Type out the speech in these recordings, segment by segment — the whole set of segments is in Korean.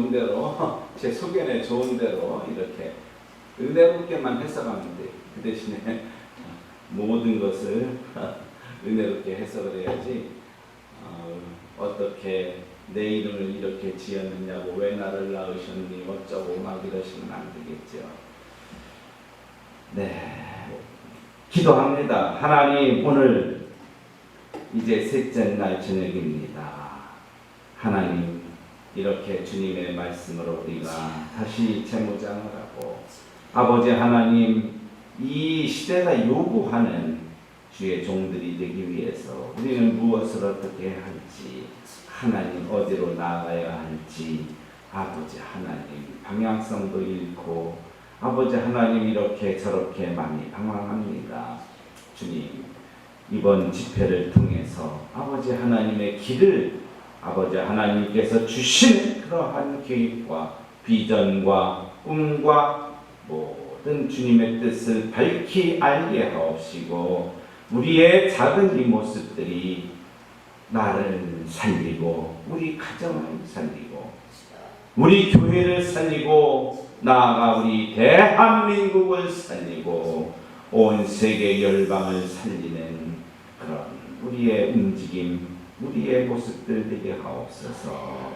좋은 대로 제 소견에 좋은 대로 이렇게 은혜롭게만 해석하면 돼. 그 대신에 모든 것을 은혜롭게 해석을 해야지 어떻게 내 이름을 이렇게 지었느냐고 왜 나를 낳으셨니 어쩌고 막 이러시면 안 되겠죠. 네, 기도합니다. 하나님, 오늘 이제 셋째 날 저녁입니다. 하나님, 이렇게 주님의 말씀으로 우리가 다시 재무장을 하고, 아버지 하나님, 이 시대가 요구하는 주의 종들이 되기 위해서 우리는 무엇을 어떻게 해야 할지, 하나님 어디로 나아가야 할지, 아버지 하나님 방향성도 잃고, 아버지 하나님 이렇게 저렇게 많이 방황합니다. 주님, 이번 집회를 통해서 아버지 하나님의 길을 아버지 하나님께서 주신 그러한 계획과 비전과 꿈과 모든 주님의 뜻을 밝히 알게 하옵시고, 우리의 작은 이 모습들이 나를 살리고 우리 가정을 살리고 우리 교회를 살리고 나아가 우리 대한민국을 살리고 온 세계 열방을 살리는 그런 우리의 움직임, 우리의 모습들 되게 하옵소서.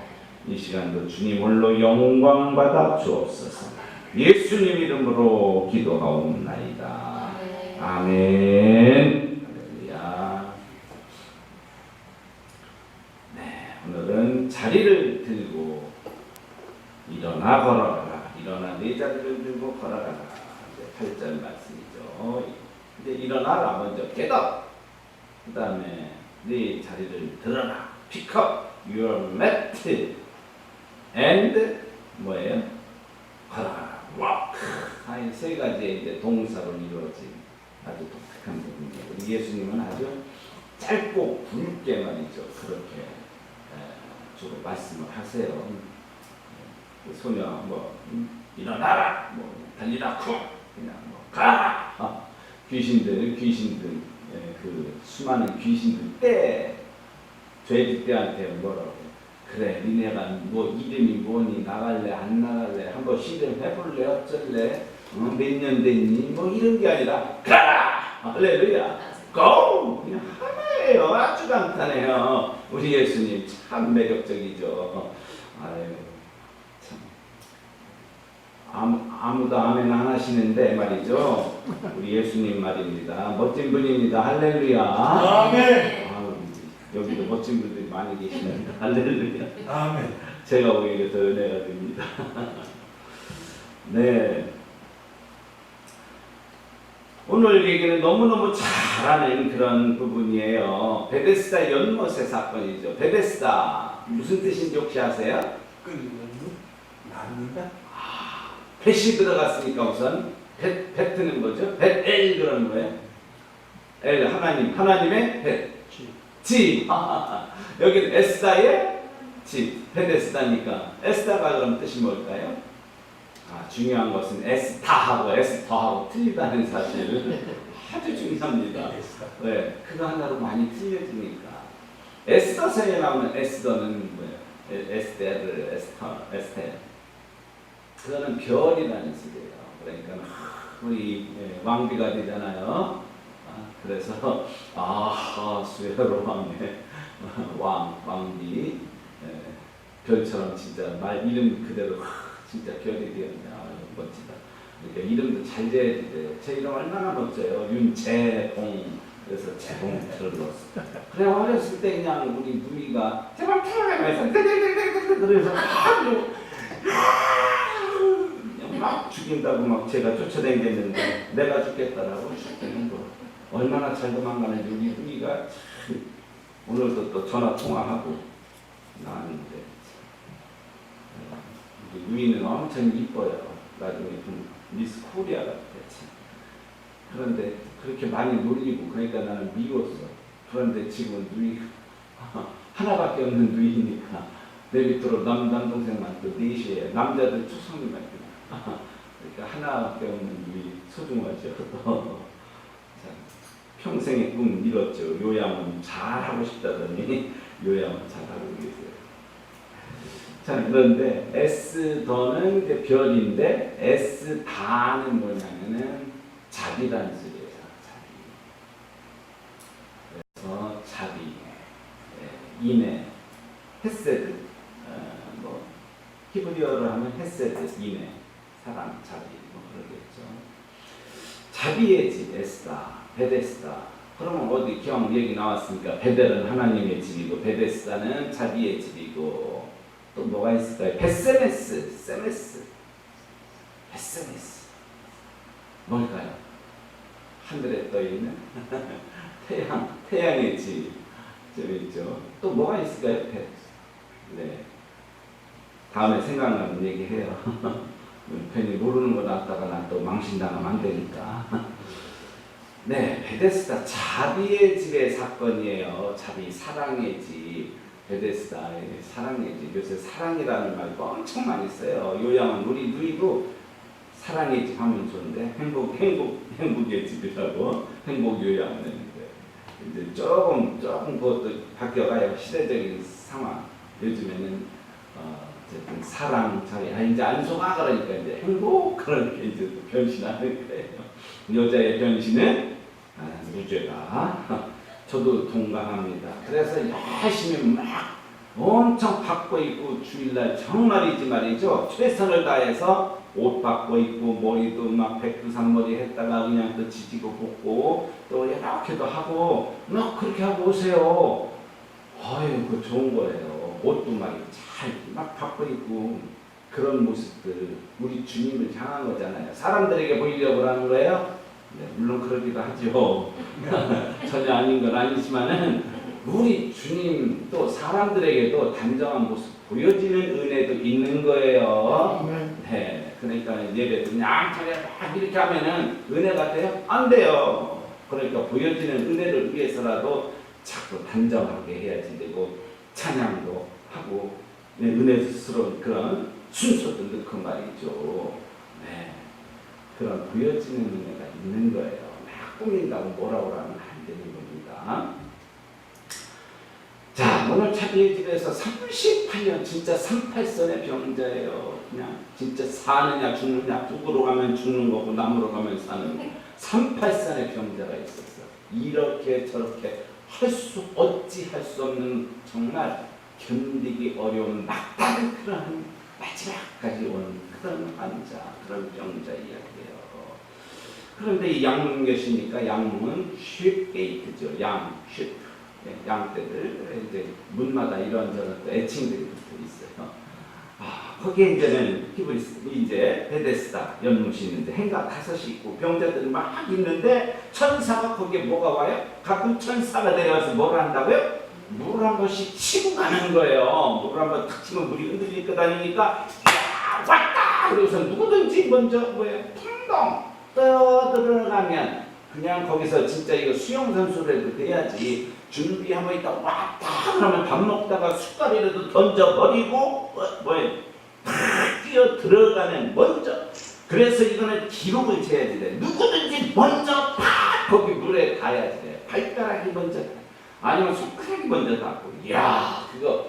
이 시간도 주님 홀로 영광 받아 주옵소서. 예수님 이름으로 기도하옵나이다. 아멘. 할렐루야. 네, 오늘은 자리를 들고 일어나 걸어가라. 일어나 네 자리를 들고 걸어가라. 8절 말씀이죠. 이제 일어나라. 먼저 깨닫. 그 다음에 네 자리를 들어라. Pick up your mat and 뭐예요? 걸어가라. walk. 세 가지의 이제 동사로 이루어진 아주 독특한 부분이에요. 우리 예수님은 아주 짧고 굵게 말이죠. 그렇게 주로 말씀을 하세요. 소녀 일어나라, 달리라, 그냥 가라. 귀신들 그 수많은 귀신들 죄짓 때한테 뭐라고 그래, 니네가 뭐 이름이 뭐니, 나갈래 안 나갈래, 한번 시름 해볼래 어쩔래, 몇 년 됐니, 뭐 이런 게 아니라 가라. 할렐루야. 고! 그냥 하나예요. 아주 간단해요. 우리 예수님 참 매력적이죠. 아유, 참. 아무도 아멘 안 하시는데 말이죠. 우리 예수님 말입니다. 멋진 분입니다. 할렐루야. 아멘. 여기도 멋진 분들이 많이 계시는데 할렐루야. 아멘. 제가 오히려 더 은혜가 됩니다. 네. 오늘 얘기는 너무너무 잘 아는 그런 부분이에요. 베데스다 연못의 사건이죠. 베데스다 무슨 뜻인지 혹시 아세요? 끓는 나누다. 벳이 들어갔으니까 우선 벳은 뭐죠? 벳엘 그런 거예요. 엘 하나님의 벳. 지. 여기는 에스다의 집. 베데스다니까 에스다가 그럼 뜻이 뭘까요? 중요한 것은 에스타하고 에스터하고 틀리다는 사실 아주 중요합니다. 네, 그거 하나로 많이 틀려지니까. 에스더서에 나오는 에스더는 뭐예요? 에스테르, 에스테. 그거는 별이라는 뜻이에요. 그러니까 우리 왕비가 되잖아요. 그래서 수에로 왕의 왕비 별처럼 진짜 말 이름 그대로 진짜 별이 되었네. 멋지다. 그러니까 이름도 잘 지어야 돼요. 제 이름 얼마나 멋져요. 윤재봉. 그래서 재봉을 넣었어. 그래 어렸을 때 그냥 우리 누이가 제발 태어나면서 그래서 막 죽인다고 막 제가 쫓아다녔는데 내가 죽겠다라고 죽이는 거. 얼마나 잘 도망가는지 우리 누이가 오늘도 또 전화 통화하고 나왔는데 우리 누이는 엄청 이뻐요. 나중에 좀 미스 코리아 같아. 그런데 그렇게 많이 놀리고 그러니까 나는 미웠어. 그런데 지금 누이 하나밖에 없는 누이니까 내 밑으로 남동생만 또 넷이에요. 남자들 초성이만 그러니까 하나밖에 없는 누이 소중하죠. 평생의 꿈 이뤘죠. 요양은 잘하고 싶다더니 요양은 잘하고 계세요. 자, 그런데 S 더는 이제 별인데 S 다는 뭐냐면은 자비라는 소리예요. 자비. 그래서 자비, 인애, 헤세드, 뭐 히브리어로 하면 헤세드, 인애, 사랑, 자비 뭐 그러겠죠. 자비의 집 에스다, 베데스다. 그러면 어디 경 얘기 나왔으니까 베델은 하나님의 집이고 베데스다는 자비의 집이고 또 뭐가 있을까요? 베세메스, 세메스, 베세메스 뭘까요? 하늘에 떠 있는 태양의 집 있죠. 또 뭐가 있을까요? 네, 다음에 생각나는 얘기해요. 괜히 모르는 거 놨다가 난 또 망신당하면 안 되니까. 네, 베데스다 자비의 집의 사건이에요. 자비 사랑의 집, 베데스다의 사랑의 집. 요새 사랑이라는 말도 엄청 많이 써요. 요양은 우리 누이도 사랑의 집 하면 좋은데 행복의 집이라고 행복 요양하는데 이제 조금 그것도 바뀌어가요. 시대적인 상황. 요즘에는 어쨌든 사랑 자비 이제 안 속아 그러니까 이제 행복 그렇게 이제 변신하는 거예요. 여자의 변신은 무죄가. 저도 동감합니다. 그래서 열심히 막 엄청 받고 있고 주일날 정말이지 말이죠. 최선을 다해서 옷 받고 있고 머리도 막 백두산머리 했다가 그냥 또 지지고 볶고 또 이렇게도 하고 막 그렇게 하고 오세요. 아유, 그 좋은 거예요. 옷도 막 잘 막 받고 있고 그런 모습들 우리 주님을 향한 거잖아요. 사람들에게 보이려고 하는 거예요. 네, 물론 그러기도 하죠. 전혀 아닌 건 아니지만은 우리 주님 또 사람들에게도 단정한 모습 보여지는 은혜도 있는 거예요. 네, 그러니까 예배도 그냥 막 이렇게 하면은 은혜가 돼요? 안 돼요. 그러니까 보여지는 은혜를 위해서라도 자꾸 단정하게 해야지 되고 찬양도 하고 네, 은혜스러운 그런 순서도 넣고 말이죠. 네. 그런 보여지는 은혜가 있는 거예요. 막 꾸민다고 뭐라고 하면 안 되는 겁니다. 자, 오늘 자비의 집에서 38년 진짜 38선의 병자예요. 그냥 진짜 사느냐 죽느냐 북으로 가면 죽는 거고 남으로 가면 사는 거. 38선의 병자가 있었어. 이렇게 저렇게 어찌할 수 없는 정말 견디기 어려운 막다른 그런 마지막까지 온 그런 환자, 그런 병자 이야기예요. 그런데 이 양문 계시니까 양문은 쉽게이트죠. 쉽. 네, 양떼들 이제 문마다 이런저런 또 애칭들이 붙어 있어요. 거기에 이제는 히브리스 이제 베데스다 연못이 있는데 해가 5시 있고 병자들이 막 있는데 천사가 거기에 뭐가 와요? 가끔 천사가 내려와서 뭘 한다고요? 물 한 번씩 치고 가는 거예요. 물 한 번 탁 치면 물이 흔들릴 거 다니니까 야 왔다! 그래서 누구든지 먼저 뭐예요? 풍덩 떠들어가면 그냥 거기서 진짜 이거 수영선수를 해도 돼야지 준비하고 있다 왔다 그러면 밥 먹다가 숟갈이라도 던져버리고 뭐예요? 탁 뛰어 들어가는 먼저. 그래서 이거는 기록을 재야지 돼. 누구든지 먼저 탁 거기 물에 가야지 돼. 발가락이 먼저 아니면 손가락이 먼저 닿고. 이야 그거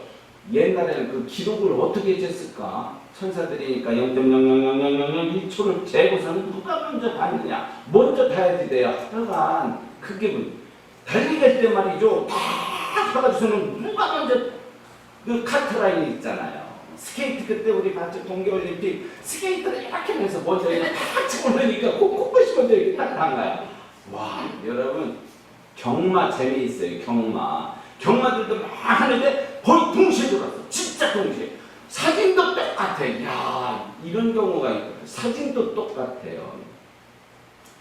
옛날에는 그 기록을 어떻게 쟀을까? 천사들이니까 0.0000001초를 재고서는 누가 먼저 닿느냐 먼저 닿아야지 돼요. 하여간 그게 달리갈 때 말이죠. 탁 해가지고서는 누가 먼저 그 카트라인이 있잖아요. 스케이트 그때 우리 봤죠. 동계올림픽 스케이트를 이렇게 해서 먼저 이렇게 탁 치고 나니까 꼿꼿이 먼저 이렇게 딱 나가요. 와 여러분 경마 재미있어요. 경마들도 막 하는데 거의 동시에 들어왔어. 진짜 동시에. 사진도 똑같아. 야 이런 경우가 있고 사진도 똑같아요.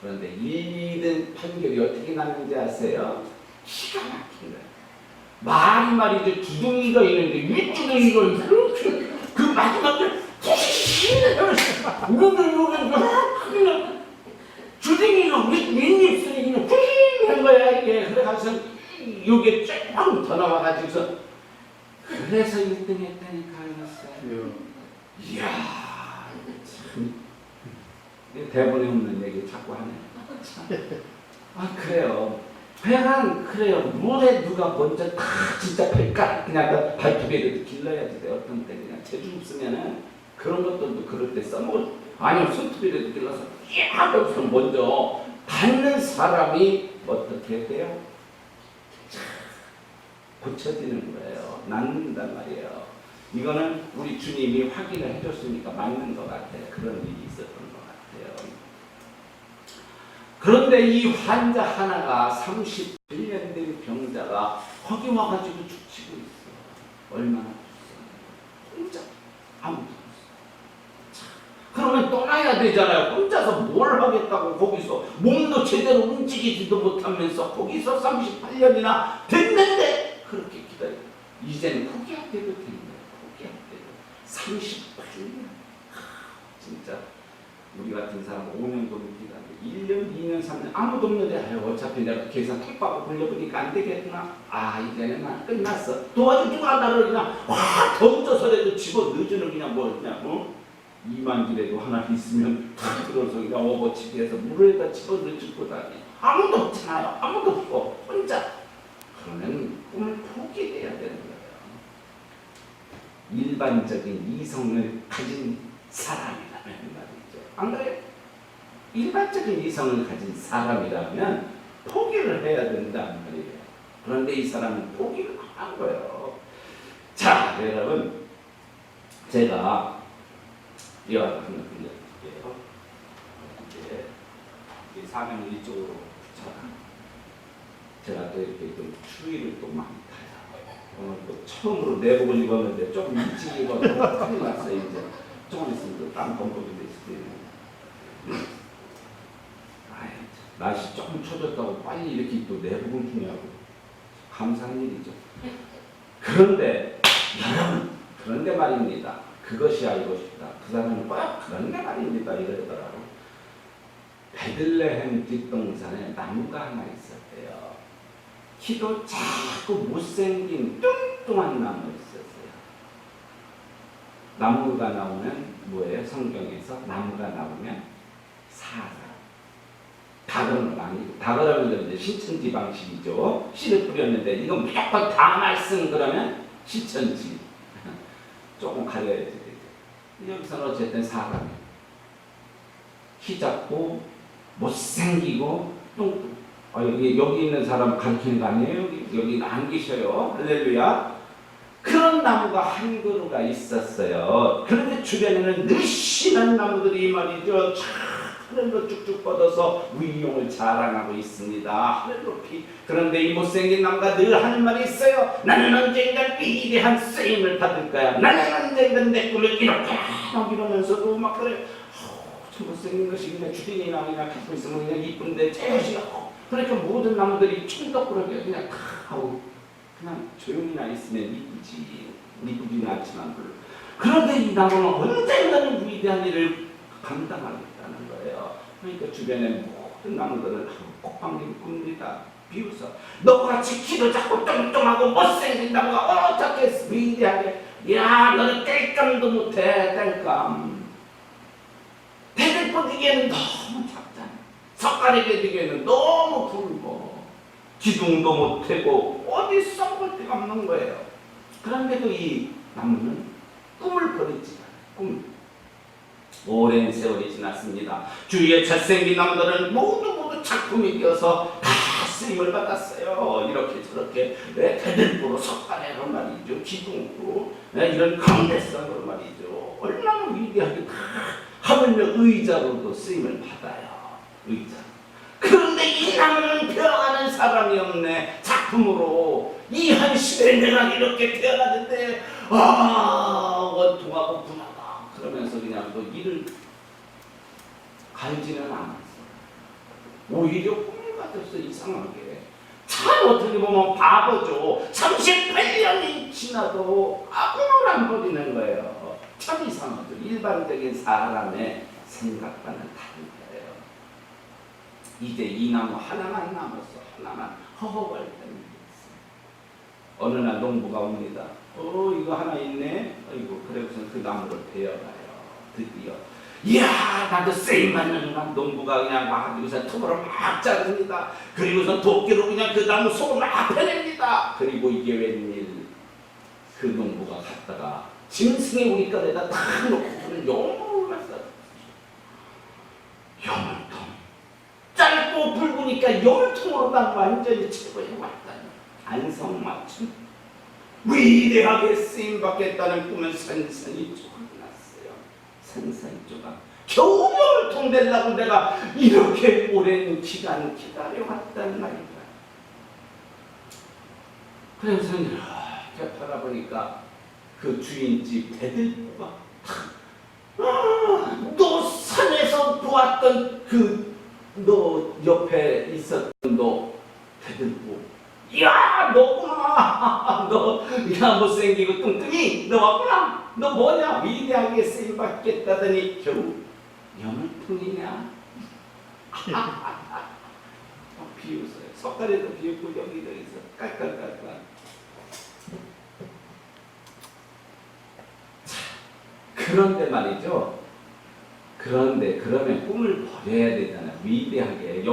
그런데 1, 2등 판결이 어떻게 났는지 아세요? 기가 막힌 거예요. 말이죠. 두둥이가 있는데 윗두둥이가 이렇게 그 마지막에 주둥이가 윗입술이 그냥 한 거야 이게. 그래가지고 이게 조금 더 나와가지고서 그래서 1등 했다니까 알았어요. 이야 참 대본에 없는 얘기 자꾸 하네. 그래요. 그냥 그래요. 물에 누가 먼저 다 진짜 발가 그냥 발톱에 길러야지 돼. 어떤 때 그냥 재주 없으면은 그런 것들도 그럴 때 써먹을 아니면 손톱이라도 길러서 야 여기서 먼저 닿는 사람이 어떻게 돼요? 고쳐지는 거예요. 낫는단 말이에요. 이거는 우리 주님이 확인을 해줬으니까 맞는 것 같아요. 그런 일이 있었던 것 같아요. 그런데 이 환자 하나가 38년 된 병자가 거기 와가지고 죽치고 있어. 얼마나 죽어. 혼자 아무도 없어. 그러면 떠나야 되잖아요. 혼자서 뭘 하겠다고 거기서 몸도 제대로 움직이지도 못하면서 거기서 38년이나 됐는데 그렇게 기다려. 이제는 포기할 때도 됐네. 포기할 때도 38년. 진짜 우리 같은 사람 5년도 못 기다려. 1년, 2년, 3년 아무도 없는데 아유, 어차피 내가 계산 톡박고 돌려보니까 안 되겠구나. 아 이제는 난 끝났어. 도와줄 누가 나를 그냥 더 얹어서라도 집어 넣어주는 그냥 뭐 그냥 이만기라도 하나 있으면 탁 들어서 그냥 오버치기해서 물에다 집어 넣어줄 거다니. 아무도 없잖아요. 아무도 없고 혼자. 그러면 꿈을 포기해야 되는 거예요. 일반적인 이성을 가진 사람이라는 말이죠. 안 그래요? 일반적인 이성을 가진 사람이라면 포기를 해야 된다는 말이에요. 그런데 이 사람은 포기를 안 한 거예요. 자, 여러분, 제가 이와 같은 걸 들려드릴게요. 이제 사명을 이쪽으로 붙여라. 제가 또 이렇게 좀 추위를 또 많이 타요. 오늘 또 처음으로 내복을 입었는데 조금 일찍 입어서 큰일 났어요. 이제 조금 있으면 또 땀 범벅이 됐을 때는. 날씨 조금 추워졌다고 빨리 이렇게 또 내복을 주냐고 감사한 일이죠. 그런데 여러분, 그런데 말입니다. 그것이 알고 싶다. 그 사람은 꼭 그런데 말입니다. 이러더라고. 베들레헴 뒷동산에 나무가 하나 있었대요. 키도 작고 못생긴 뚱뚱한 나무 있었어요. 나무가 나오면 뭐예요? 성경에서 나무가 나오면 사람. 닭은 아니고 닭은 이제 신천지 방식이죠. 씨를 뿌렸는데 이거 무조건 다 말씀 그러면 신천지 조금 가려야지 되죠. 여기서는 어쨌든 사람이 키 작고 못생기고 뚱뚱. 여기 있는 사람 가르치는 거 아니에요? 여기 안 계셔요. 할렐루야. 그런 나무가 한 그루가 있었어요. 그런데 주변에는 늘씬한 나무들이 말이죠. 하늘로 쭉쭉 뻗어서 위용을 자랑하고 있습니다. 하늘 높이. 그런데 이 못생긴 나무가 늘 하는 말이 있어요. 나는 언젠가 위대한 쓰임을 받을 거야. 나는 언젠가 내 꿈을 이렇게 막 이러면서도 막 그래. 저 못생긴 것이 그냥 주린이 나무나 갖고 있으면 그냥 이쁜데 제것이 그러니까 모든 나무들이 충격스럽게 그냥 다 하고 그냥 조용히나 있으면 이쁘지는 않지만 그런데 이 나무는 언젠가는 위대한 일을 감당하겠다는 거예요. 그러니까 주변에 모든 나무들을 꼭방님 꿉니다. 비웃어. 너같이 키도 작고 뚱뚱하고 못생긴 나무가 어떻게 위대하게 야 너는 뗄감도 못해. 뗄감 배를 뻗기에는 너무 작잖아. 석가래게 되기에는 너무 굵고 기둥도 못하고 어디 썩을 데가 없는 거예요. 그런데도 이 나무는 꿈을 버리지 않아요. 오랜 세월이 지났습니다. 주위에 잘생긴 나무들은 모두 작품이 되어서 다 쓰임을 받았어요. 이렇게 저렇게 대들보로 석가래로 말이죠. 기둥으로 이런 강대상으로 말이죠. 얼마나 위대하게 하물며 의자로도 쓰임을 받아요. 의자. 그런데 이 나무는 배워가는 사람이 없네. 작품으로 이 한 시대에 내가 이렇게 태어났는데 원통하고 분하다. 그러면서 그냥 또 일을 갈지는 않았어. 오히려 꿈을 가졌어. 이상하게. 참 어떻게 보면 바보죠. 38년이 지나도 아무를 안 버리는 거예요. 참 이상하죠. 일반적인 사람의 생각과는 다른 거예요. 이제 이 나무 하나만 남았어. 하나만 허허벌 때문에 있어. 어느 날 농부가 옵니다. 이거 하나 있네. 아이고, 그래서 그 나무를 베어가요. 드디어 이야, 나도 세임받는 농부가 그냥 와가지고서 톱으로 막 자릅니다. 그리고서 도끼로 그냥 그 나무 속을 막 패냅니다. 그리고 이게 웬일, 그 농부가 갔다가 짐승의 우리 꺼내다 탁 놓고 용으로 갔어. 여물통. 짧고 붉으니까 여물통으로 난 완전히 최고해왔다니. 안성맞춤. 위대하게 쓰임받겠다는 꿈은 산산이 조각났어요. 산산이 조각. 겨우 여물통 되려고 내가 이렇게 오랜 기간 기다려왔단 말이다. 그래서 이렇게 바라보니까 그 주인집 대들보가 너 산에서 보았던 그 너 옆에 있었던 너 대들보, 야 너구나. 야 못생기고 뚱뚱이 너 왔구나. 너 뭐냐, 위대하게 쓰임받겠다더니 겨우 여물통이냐. 비웃어요. 석가래도 비웃고 여기저기서 깔깔깔깔. 그런데 말이죠. 그런데 그러면 꿈을 버려야 되잖아요. 위대하게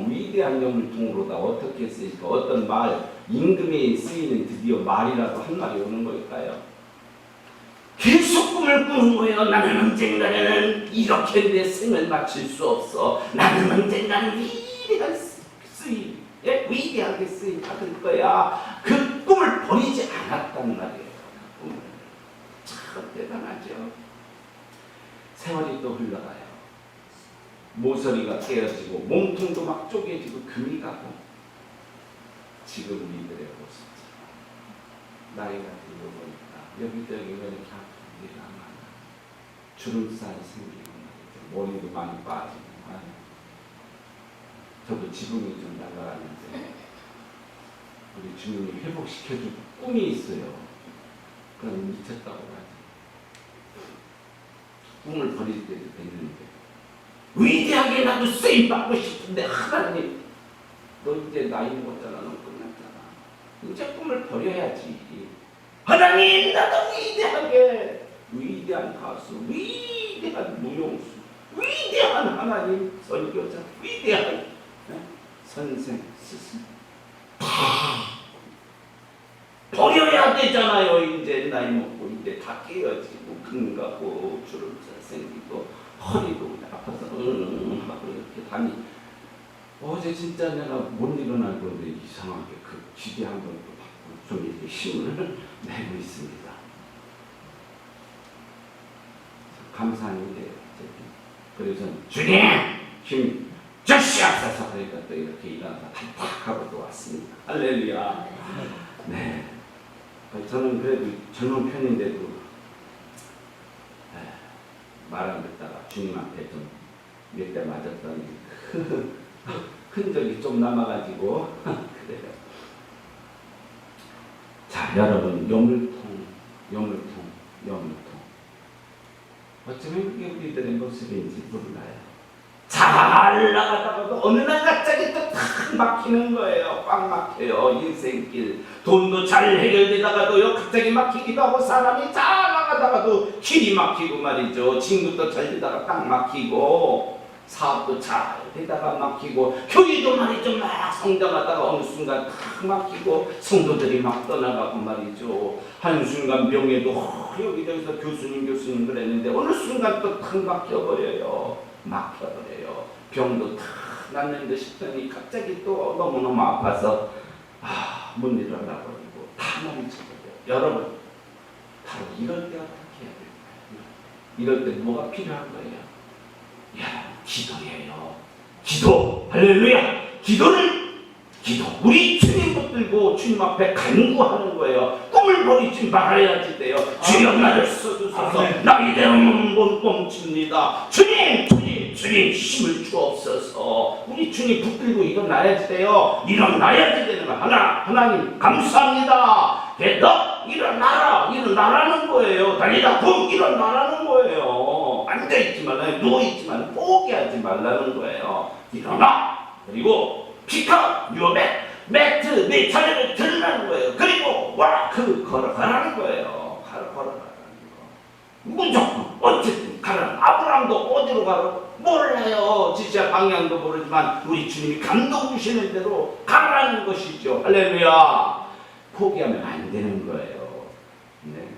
위대한 여물통으로다 어떻게 쓰일까? 어떤 말, 임금이 쓰이는 드디어 말이라도 한 말이 오는 걸까요? 계속 꿈을 꾸는 거예요. 나는 언젠가는 이렇게 내 생을 마칠 수 없어. 나는 언젠가는 위대한 쓰임, 위대하게 쓰임 받을 거야. 그 꿈을 버리지 않았단 말이에요. 꿈을. 참 대단하죠. 세월이 또 흘러가요. 모서리가 깨어지고 몸통도 막 쪼개지고 금이 가고. 지금 우리들의 모습, 나이가 들고 보니까 여기저기 왜 이렇게 아픈 일이 많아. 주름살 생기고 말이죠. 머리도 많이 빠지고 말이죠. 저도 지붕이 좀 날아가는데 우리 주님이 회복시켜줄 꿈이 있어요. 그럼 미쳤다고 하지. 꿈을 버릴 때도 됐는데 위대하게 나도 쓰임받고 싶은데 하나님, 너 이제 나이 먹었잖아. 너 끝났잖아. 이제 꿈을 버려야지. 하나님, 나도 위대하게, 위대한 가수, 위대한 무용수, 위대한 하나님 선교자, 위대한 선생, 스승 버려야 되잖아요. 이제 나이 먹고 이제 다 깨어지고 금 가고 주름살 생기고 허리도 아파서 하고 이렇게 다니. 어제 진짜 내가 못 일어날 건데 이상하게 그 기대 한 번도 받고 좀 이렇게 힘을 내고 있습니다. 감사한 일이에요. 그래서 주님 힘 저시하소서 하니까 또 이렇게 일어나서 팍팍 하고 또 왔습니다. 할렐루야. 네. 저는 그래도 젊은 편인데도 말 안 듣다가 주님한테 좀 몇 대 맞았더니 흔적이 좀 남아가지고 그래요. 자, 여러분, 여물통. 어쩌면 그게 우리들의 모습인지 몰라요. 잘 나가다가도 어느 날 갑자기 또 탁 막히는 거예요. 꽉 막혀요. 인생길. 돈도 잘 해결되다가도요 갑자기 막히기도 하고, 사람이 잘 나가다가도 길이 막히고 말이죠. 친구도 잘 되다가 딱 막히고, 사업도 잘 되다가 막히고, 교회도 말이죠 막 성장하다가 어느 순간 탁 막히고, 성도들이 막 떠나가고 말이죠. 한순간 병에도 여기저기서 교수님 그랬는데 어느 순간 또 탁 막혀버려요. 병도 탁 낫는데 싶더니 갑자기 또 너무너무 아파서 못 일어나버리고 다 멈춰버려요. 여러분, 바로 이럴 때 어떻게 해야 될까요? 이럴 때 뭐가 필요한 거예요? 기도예요. 기도. 할렐루야. 기도. 우리 주님 붙들고 주님 앞에 간구하는 거예요. 꿈을 버리지 말아야지 돼요. 주여 나를 써주소서. 나이 되면 못 멈춥니다. 주님 힘을 주옵소서. 우리 주님 붙들고 일어나야지 돼요. 일어나야지 되는 거. 하나님 감사합니다. 너 일어나라는 거예요. 달리다 붕 일어나라는 거예요. 앉아있지 말라요. 누워있지만 포기하지 말라는 거예요. 일어나. 그리고 피카 매트 내 자리를 들라는 거예요. 그리고 걸어가라는 거예요. 걸어가라는 거. 무조건 어쨌든 가라. 아브라함도 어디로 가라고? 몰라요. 지시야 방향도 모르지만 우리 주님이 감동 주시는 대로 가라는 것이죠. 할렐루야. 포기하면 안 되는 거예요. 네.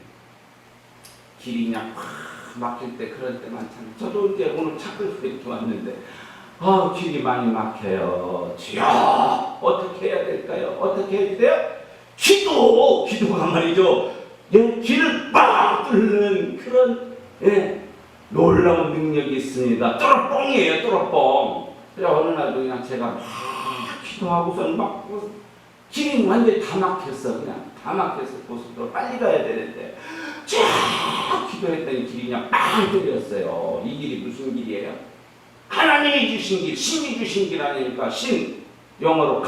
길이 그냥 확 막힐 때 그럴 때 많잖아요. 저도 이제 오늘 차를 이렇게 왔는데 길이 많이 막혀요. 주여 어떻게 해야 될까요? 어떻게 해야 돼요? 기도가 말이죠. 예, 길을 빡 뚫는 그런 놀라운 능력이 있습니다. 뚫어뻥이에요, 뚫어뻥. 그래 어느 날도 그냥 제가 막 기도하고선 막 길이 완전히 다 막혔어. 그냥 다 막혔어. 고속도로 빨리 가야 되는데 쫙 기도했더니 길이 그냥 빵 뚫렸어요. 이 길이 무슨 길이에요? 하나님이 주신 길, 신이 주신 길 아니니까 신, 영어로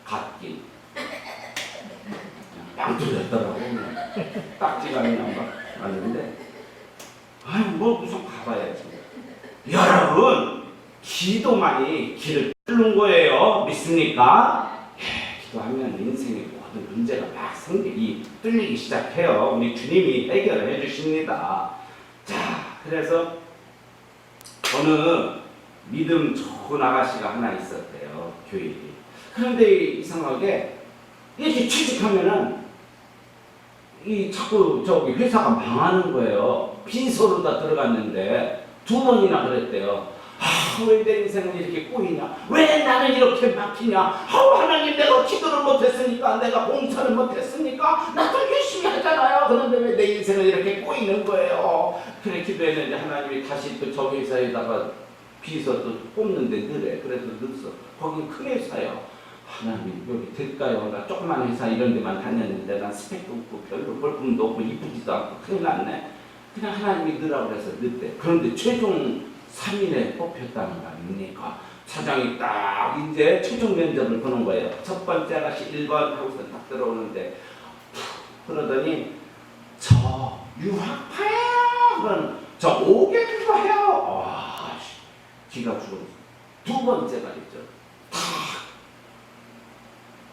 갓길. 빵 뚫렸더라고. 딱지가 그냥 막 왔는데 뭐 무슨 가봐야지. 여러분 기도만이 길을 뚫는 거예요. 믿습니까? 기도하면 인생의 모든 문제가 막 뚫리기 시작해요. 우리 주님이 해결을 해주십니다. 자, 그래서 어느 믿음 좋은 아가씨가 하나 있었대요. 교회에. 그런데 이상하게 이렇게 취직하면은 자꾸 회사가 망하는 거예요. 빈소로 다 들어갔는데 2번이나 그랬대요. 왜 내 인생은 이렇게 꼬이냐? 왜 나는 이렇게 막히냐? 하나님 내가 기도를 못했으니까, 내가 봉사를 못했으니까, 나도 열심히 하잖아요. 그런데 왜 내 인생은 이렇게 꼬이는 거예요? 그래 기도했는데 하나님이 다시 또 저 회사에다가 비서 또 뽑는데 늘래. 그래서 늦어. 거긴 큰 회사예요. 하나님 여기 될까요? 나 조그만 회사 이런 데만 다녔는데 난 스펙도 없고 별로 볼품도 없고 이쁘지도 않고 큰일 났네. 그냥 하나님이 넣으라고 그래서 넣대. 그런데 최종 3인에 뽑혔다는 거 아닙니까? 사장이 딱 이제 최종 면접을 보는 거예요. 첫 번째 아가씨 1번 하고서 딱 들어오는데 그러더니 저 유학파예요. 그럼 저 5개월 해요. 기가 죽었어. 두 번째 말이죠.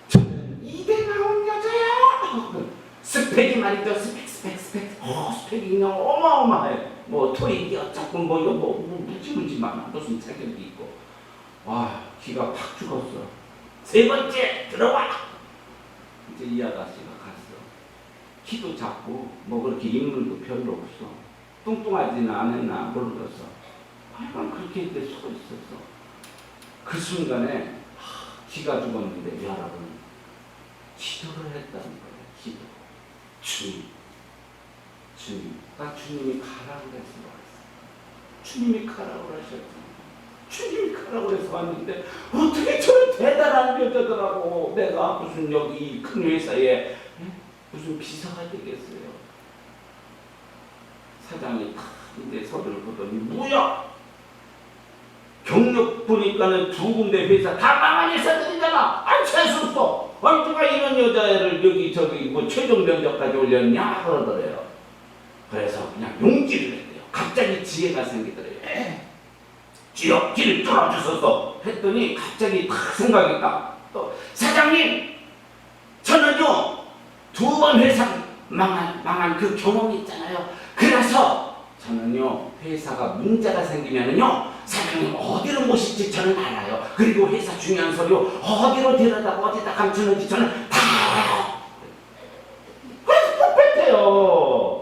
저는 2대 나온 여자야. 스펙이 말이죠. 스펙. 스펙이 그냥 어마어마해. 뭐 토익이 어쩌고 뭐 이거 뭐 무지무지만 무슨 자격이 있고. 기가 팍 죽었어. 세 번째 들어와. 이제 이 아가씨가 갔어. 키도 작고 뭐 그렇게 인물도 별로 없어. 뚱뚱하지는 않았나 모르겠어. 하여간 그렇게 이제 서 있었어. 그 순간에 기가 죽었는데 여러분 기도를 했다는 거예요. 기도. 주님, 나 주님이 가라고 해서 왔어. 주님이 가라고 하셨잖아. 주님이 가라고 해서 왔는데 어떻게 저런 대단한 여자더라고. 내가 무슨 여기 큰 회사에 무슨 비서가 되겠어요. 사장이 탁 이제 서류를 보더니 뭐야? 경력 보니까는 2군데 회사 다 망한 회사들이잖아. 재수없어. 누가 이런 여자애를 여기 저기 뭐 최종 면접까지 올렸냐 그러더래요. 그래서 그냥 용기를 했대요. 갑자기 지혜가 생기더래요. 주여 길을 뚫어주소서 했더니 갑자기 딱 생각이 또 사장님 저는요 2번 회사 망한 그 경험이 있잖아요. 그래서 저는요 회사가 문제가 생기면은요 사장님 어디로 모실지 저는 알아요. 그리고 회사 중요한 서류 어디로 데려다가 어디다 감추는지 저는 다 알아요. 그래서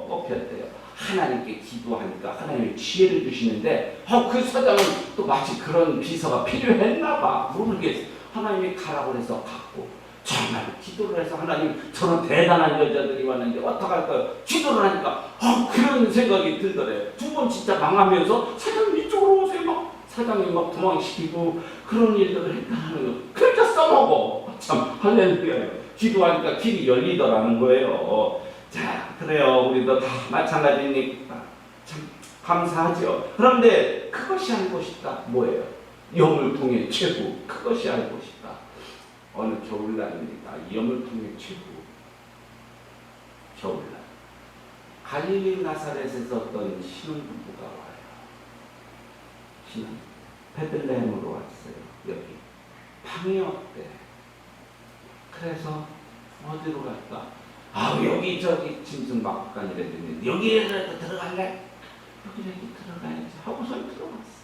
뽑혔대요. 하나님께 기도하니까 하나님이 지혜를 주시는데 그 사장은 또 마치 그런 비서가 필요했나 봐. 모르겠어. 하나님이 가라고 해서 갔고 정말 기도를 해서 하나님 저런 대단한 여자들이 왔는데 어떡할까요? 기도를 하니까 그런 생각이 들더래. 2번 진짜 망하면서 사장님 이쪽으로 오세요. 막 사장님 막 도망시키고 그런 일들을 했다는 거. 그러니까 써먹어. 참 할렐루야요. 기도하니까 길이 열리더라는 거예요. 자, 그래요. 우리도 다 마찬가지니까 참 감사하죠. 그런데 그것이 알고 싶다. 뭐예요? 여물통의 최고. 그것이 알고 싶다. 어느 겨울날입니다. 여물통의 최고. 겨울날. 갈릴리 나사렛에서 어떤 신혼부부가 와요. 신혼. 베들레헴으로 왔어요. 여기. 방이 없대. 그래서 어디로 갈까? 여기 저기 짐승 막간이라도 있는데 여기에라도 들어갈래? 여기 들어가야지 하고선 들어갔어.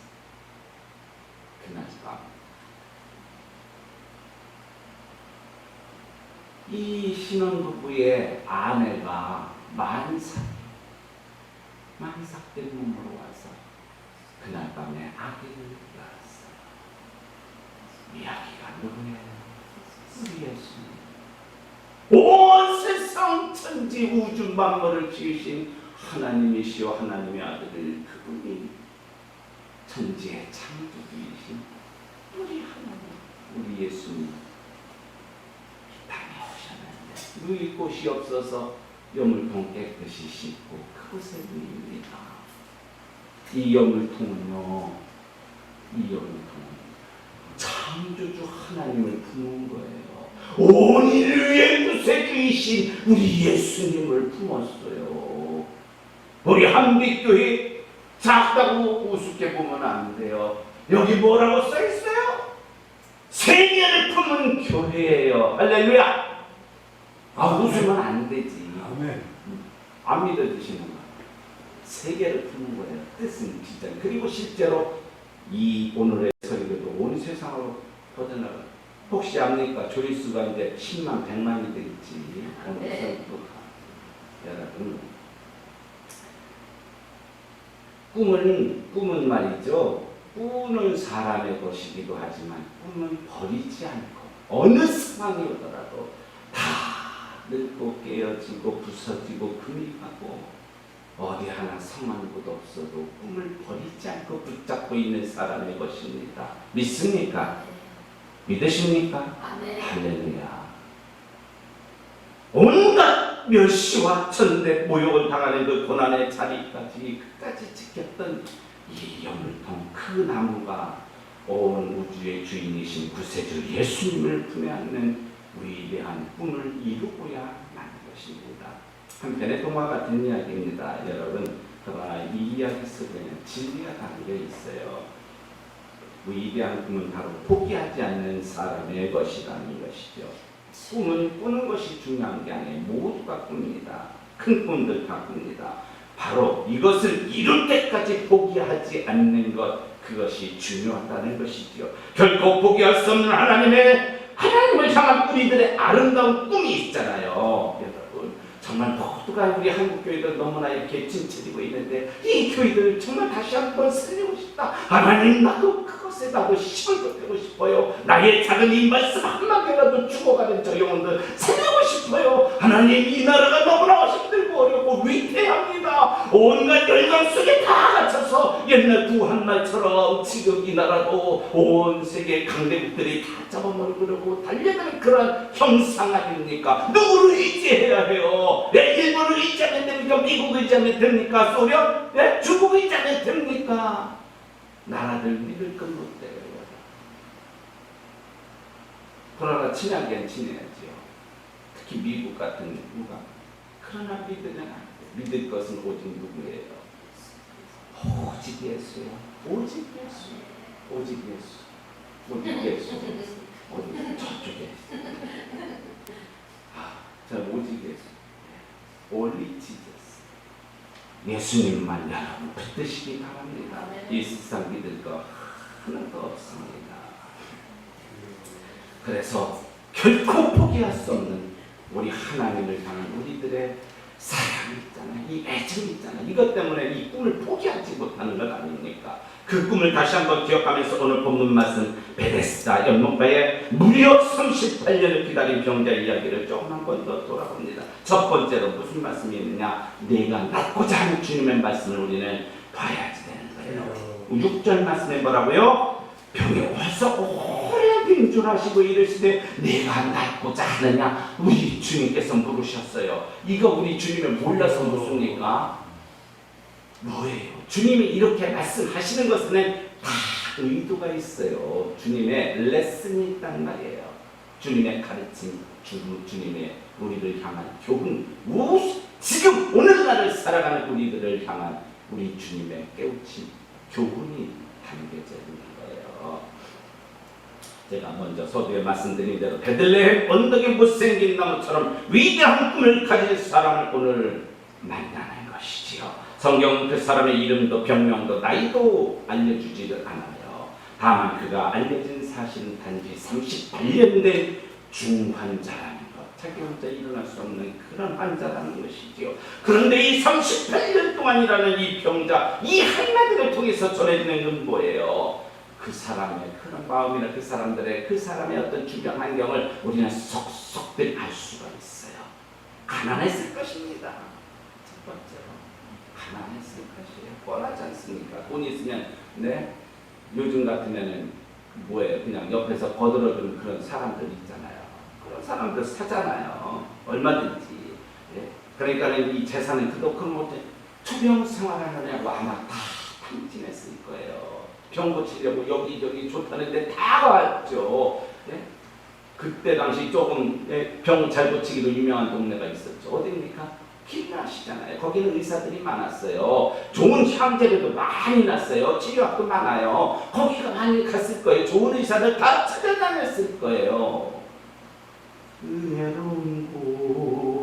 그날 밤 이 신혼부부의 아내가 만삭된 몸으로 와서 그날 밤에 아기를 낳았어요. 이 아기가 누구예요? 우리 예수님. 온 세상 천지 우주 만물을 지으신 하나님이시여 하나님의 아들을 그분이 천지의 창조주이신 우리 하나님, 우리 예수님 이 땅에 오셨는데 누일 곳이 없어서 여물통 깨끗이 씻고 그곳에 누입니다. 이 여물통은요, 이 여물통은 창조주 하나님을 품은 거예요. 온 인류의 구세주이신 우리 예수님을 품었어요. 우리 한빛교회 작다고 우습게 보면 안 돼요. 여기 뭐라고 써 있어요? 세계를 품은 교회예요. 할렐루야. 웃으면 안 되지. 아멘. 안 믿어지시는 거예요. 세계를 품은 거예요. 뜻은 진짜. 그리고 실제로 이 오늘의 설교도 온 세상으로 퍼져나가. 혹시 압니까? 조회수가 이제 10만, 100만이 되겠지. 오늘 설교. 여러분, 꿈은 말이죠. 꾸는 사람의 것이기도 하지만 꿈은 버리지 않고 어느 상황이 오더라도 다 늙고 깨어지고 부서지고 금이 가고 어디 하나 성한 곳 없어도 꿈을 버리지 않고 붙잡고 있는 사람의 것입니다. 믿습니까? 믿으십니까? 할렐루야. 온갖 멸시와 천대 모욕을 당하는 그 고난의 자리까지 끝까지 지켰던 이 여물통 그 나무가 온 우주의 주인이신 구세주 예수님을 품에 안는 위대한 꿈을 이루고야 만 것입니다. 한편의 동화 같은 이야기입니다. 여러분, 그러나 이 이야기 속에는 진리가 담겨 있어요. 위대한 꿈은 바로 포기하지 않는 사람의 것이라는 것이죠. 꿈은 꾸는 것이 중요한 게 아니에요. 모두가 꿉니다. 큰 꿈들 다 꿉니다. 바로 이것을 이룰 때까지 포기하지 않는 것, 그것이 중요하다는 것이죠. 결코 포기할 수 없는 하나님을 향한 우리들의 아름다운 꿈이 있잖아요. 여러분, 정말 모두가 우리 한국 교회들 너무나 이렇게 진쳐지고 있는데 이 교회들을 정말 다시 한번 살리고 싶다. 하나님, 나도 그것에 나도 힘을 돋우고 싶어요. 나의 작은 이 말씀 한마디라도 죽어가는 저 영혼들 살리고 싶어요. 하나님, 이 나라가 너무나 힘들고 어렵고 위태합니다. 온갖 열강 속에 다 갇혀서 옛날 구한말처럼 지금 이 나라도 온 세계 강대국들이 다 잡아먹으려고 달려가는 그런 형상 아닙니까? 누구를 의지해야 해요? 일본을 의지하면 됩니까? 미국을 의지하면 됩니까? 소련? 중국을 의지하면 됩니까? 나라들 믿을 건 못 돼요. 그러나 친하게는 친해야지요. 특히 미국 같은 누가. 그러나 믿으면 안 돼. 믿을 것은 오직 누구예요? 오직 예수요. 오직 예수. 오직 예수. 오직 예수. 오직 저쪽에 있어. 저 오직 예수. Only Jesus. 예수님만 여러분 붙드시기 바랍니다. 이 세상 믿을 거 하나도 없습니다. 그래서 결코 포기할 수 없는 우리 하나님을 향한 우리들의 사랑이 있잖아요. 이 애정이 있잖아요. 이것 때문에 이 꿈을 포기하지 못하는 것 아닙니까? 그 꿈을 다시 한번 기억하면서 오늘 본문 말씀 베데스다 연못가에 무려 38년을 기다린 병자 이야기를 조금 한 번 더 돌아봅니다. 첫 번째로 무슨 말씀이 있느냐? 내가 낳고자 하는 주님의 말씀을 우리는 봐야지 되는 거예요. 6절 말씀에 뭐라고요? 병에 와서 오래 빈줄하시고 이르시되 내가 낳고자 하느냐? 우리 주님께서 물으셨어요. 이거 우리 주님을 몰라서 묻습니까? 뭐예요? 주님이 이렇게 말씀하시는 것은 다 의도가 있어요. 주님의 레슨이 있단 말이에요. 주님의 가르침, 주님의 우리를 향한 교훈, 지금 오늘날을 살아가는 우리들을 향한 우리 주님의 깨우침, 교훈이 담겨져 있는 거예요. 제가 먼저 서두에 말씀드린 대로 베들레헴 언덕에 못생긴 나무처럼 위대한 꿈을 가질 사람을 오늘 만나는 것이지. 것이지요. 성경은 그 사람의 이름도 병명도 나이도 알려주지를 않아요. 다만 그가 알려진 사실은 단지 38년 된 중환자라는 것. 자기 혼자 일어날 수 없는 그런 환자라는 것이지요. 그런데 이 38년 동안이라는 이 병자, 이 한마디를 통해서 전해지는 건 뭐예요? 그 사람의 그런 마음이나 그 사람의 어떤 주변 환경을 우리는 속속들이 알 수가 있어요. 가난했을 것입니다. 첫 번째로 가난했을 것이에요. 뻔하지 않습니까? 돈 있으면 네 요즘 같으면은 뭐예요? 그냥 옆에서 거들어주는 그런 사람들 있잖아요. 그런 사람들 사잖아요. 얼마든지. 예. 그러니까 이 재산은 그도 큰 못해 투병 생활하느냐고 아마 다 탐진했을 거예요. 병 고치려고 여기저기 좋다는데 다 왔죠. 예? 그때 당시 조금 병 잘 고치기로 유명한 동네가 있었죠. 어디입니까? 길라시잖아요. 거기는 의사들이 많았어요. 좋은 향제료도 많이 났어요. 치료학도 많아요. 거기가 많이 갔을 거예요. 좋은 의사들 다 찾아다녔을 거예요. 은혜로운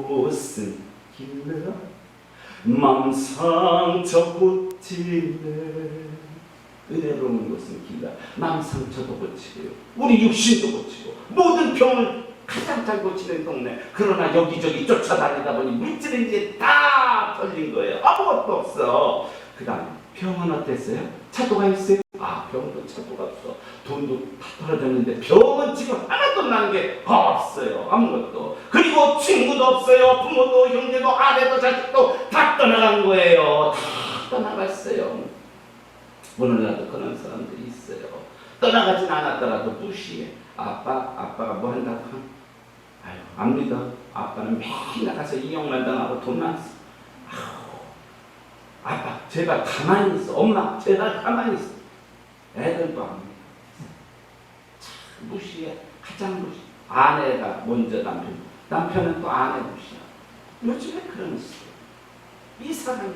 곳은 길라 맘상처 고치네. 은혜로운 것은 길라. 마음 상처도 고치고요. 우리 육신도 고치고 모든 병을 가장 잘 고치는 동네. 그러나 여기저기 쫓아다니다 보니 물질은 이제 다 털린 거예요. 아무것도 없어. 그 다음에 병은 어땠어요? 차도가 있어요? 아, 병도 차도가 없어. 돈도 다 떨어졌는데 병은 지금 하나도 나는 게 없어요. 아무것도. 그리고 친구도 없어요. 부모도 형제도 아내도 자식도 다 떠나간 거예요. 다 떠나갔어요. 오늘날도 그런 사람들이 있어요. 떠나가진 않았더라도 무시해. 아빠가 뭐 한다고? 아유, 안 믿어. 아빠는 매일 나가서 이용만 당하고 돈만 써. 아빠, 제발 가만히 있어. 엄마, 제발 가만히 있어. 애들도 안 믿어. 무시해. 가장 무시. 아내가 먼저 남편은 또 아내 무시해. 요즘에 그런 있어요. 이 사람이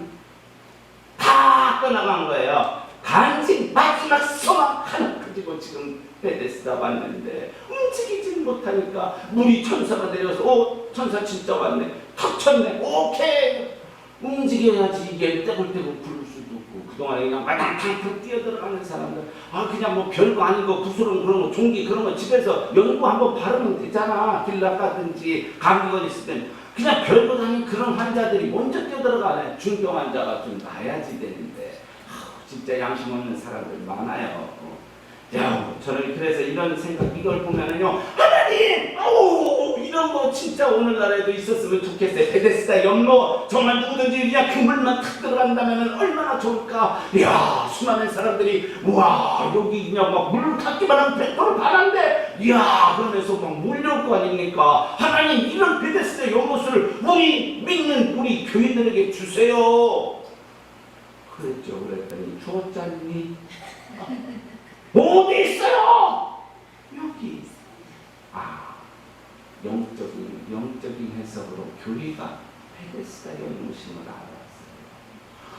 다 떠나간 거예요. 단지 마지막 소망 하나 가지고 지금 베데스다 왔는데 움직이지 못하니까 물이 천사가 내려서 천사 진짜 왔네. 턱 쳤네. 오케이. 움직여야지 이게 떼굴떼굴 굴을 수도 없고 그동안에 그냥 마당탕탕 뛰어들어가는 사람들 그냥 뭐 별거 아닌 거 구스럼 그런 거 종기 그런 거 집에서 연고 한번 바르면 되잖아. 길락 가든지 감기가 있을 땐 그냥 별거 아닌 그런 환자들이 먼저 뛰어들어가네. 중병 환자가 좀 나아야지 되는데 진짜 양심 없는 사람들 많아요. 저는 그래서 이런 생각 이걸 보면은요, 하나님, 이런 거 진짜 오늘날에도 있었으면 좋겠어요. 베데스다 연못 정말 누구든지 그냥 그물만 탁 들어간다면 얼마나 좋을까. 이야, 수많은 사람들이 와 여기 그냥 막 물 탔기만 하면 100% 바란데, 이야 그러면서 막 몰려올 거 아닙니까? 하나님 이런 베데스다 연못을 우리 믿는 우리 교인들에게 주세요. 그랬죠. 그랬더니 주었잖니? 어디 있어요? 여기 있어요. 영적인 해석으로 교회가 베데스다 연못임을 알았어요.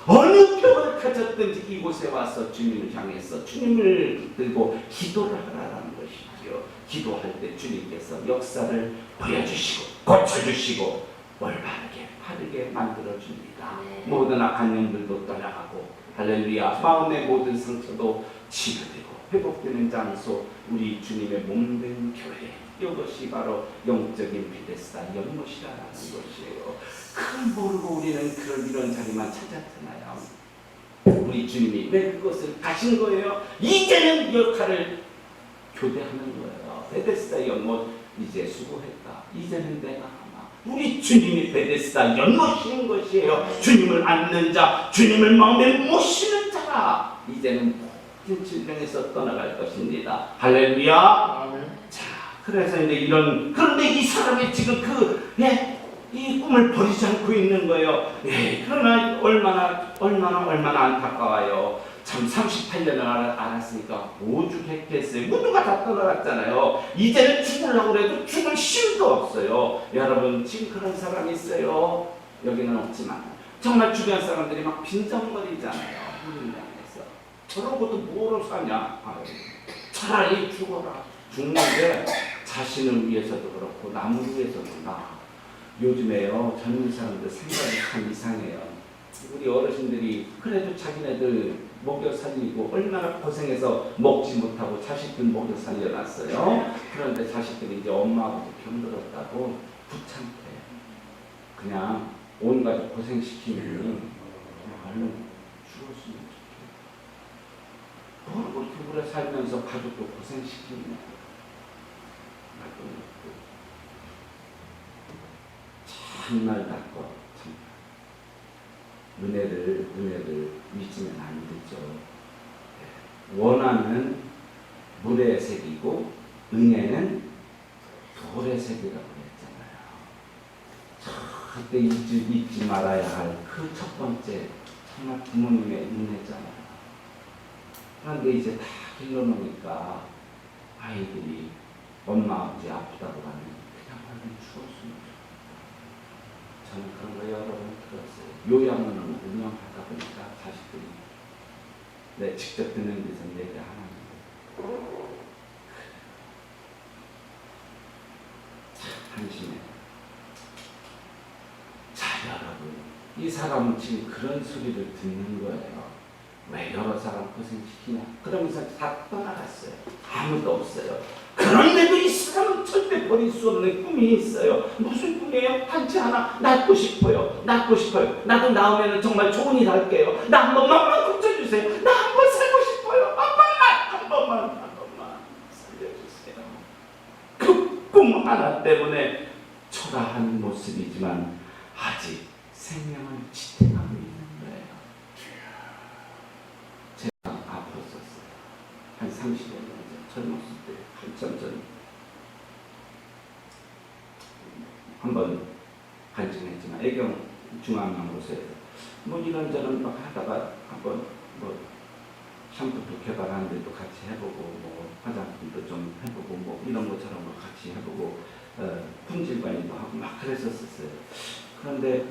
어느 병을 가졌든지 이곳에 와서 주님을 향해서 주님을 붙들고 기도를 하라는 것이지요. 기도할 때 주님께서 역사를 보여주시고 고쳐주시고 바르게 만들어줍니다. 모든 악한 영들도 떠나가고 할렐루야. 마음의 모든 상처도 치유되고 회복되는 장소, 우리 주님의 몸된 교회. 이것이 바로 영적인 베데스다 연못이라는 것이에요. 그걸 모르고 우리는 이런 자리만 찾았잖아요. 우리 주님이 왜 그것을 가신 거예요? 이제는 역할을 교대하는 거예요. 베데스다 연못 이제 수고했다. 이제는 내가 하나. 우리 주님이 베데스다 연못인 것이에요. 주님을 앉는 자, 주님을 마음에 모시는 자가 이제는 질병에서 떠나갈 것입니다. 할렐루야. 아멘. 자, 그래서 이제 그런데 이 사람이 지금 이 꿈을 버리지 않고 있는 거예요. 그러나 얼마나 안타까워요. 참 38년을 알았으니까 오죽했겠어요. 모두가 다 떠나갔잖아요. 이제는 죽으려고 해도 죽을 힘도 없어요. 여러분 지금 그런 사람이 있어요. 여기는 없지만 정말 주변 사람들이 막 빈정거리잖아요. 저러고도 뭐로 사냐? 차라리 죽어라. 죽는 게 자신을 위해서도 그렇고 남을 위해서도 나. 요즘에요 젊은 사람들 생각이 참 이상해요. 우리 어르신들이 그래도 자기네들 먹여 살리고 얼마나 고생해서 먹지 못하고 자식들 먹여 살려놨어요. 그런데 자식들이 이제 엄마 아버지 병들었다고 부창해. 그냥 온 가족 고생시키면 얼른 죽었으면 좋겠어. 뭘 그렇게 오래 살면서 가족도 고생시키냐. 참말 닦고 참 은혜를 잊으면 안 되죠. 원하는 물의 색이고 은혜는 돌의 색이라고 했잖아요. 그때 잊지 말아야 할 그 첫 번째 정말 부모님의 은혜잖아요. 그런데 이제 다 길러놓으니까 아이들이 엄마 아버지 아프다고 하면 그냥 얼른 죽었으면 좋겠다. 저는 그런 거 여러 번 들었어요. 요양원을 운영하다 보니까 자식들이 직접 듣는 데서 얘기 하나님 참 한심해. 자 여러분, 이 사람은 지금 그런 소리를 듣는 거예요. 왜 여러 사람 고생시키냐? 그러면서 다 떠나갔어요. 아무도 없어요. 그런데도 이 사람은 절대 버릴 수 없는 꿈이 있어요. 무슨 꿈이에요? 한치 하나 낳고 싶어요. 낳고 싶어요. 나도 낳으면 정말 좋은 일 할게요. 나 한 번만 고쳐주세요. 나 한 번 살고 싶어요. 한 번만 살려주세요. 그 꿈 하나 때문에 초라한 모습이지만 아직 생명을 지탱하고 있는 거예요. 제가 아팠었어요. 한 30여 년 전, 젊었을 때 한참 전 한번 간증했지만 애경 중앙연구소에서 뭐 이런저런 막 하다가 한번 뭐 샴푸도 개발하는데도 같이 해보고 뭐 화장품도 좀 해보고 뭐 이런 것처럼 뭐 같이 해보고 품질 관리도 하고 막 그랬었어요. 그런데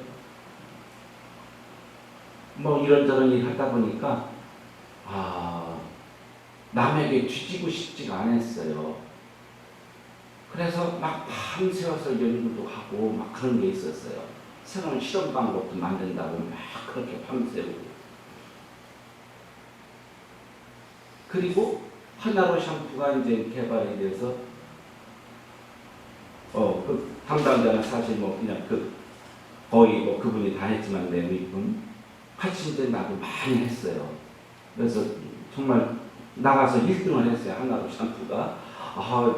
뭐 이런저런 일 하다 보니까 남에게 뒤지고 싶지가 않았어요. 그래서 막 밤새워서 연구도 하고 막 그런 게 있었어요. 새로운 실험 방법도 만든다고 막 그렇게 밤새우고. 그리고 하나로 샴푸가 이제 개발이 돼서 그 담당자는 사실 뭐 그냥 거의 뭐 그분이 다 했지만 내 밑분 같이 이제 나도 많이 했어요. 그래서 정말 나가서 1등을 했어요. 하나로 샴푸가.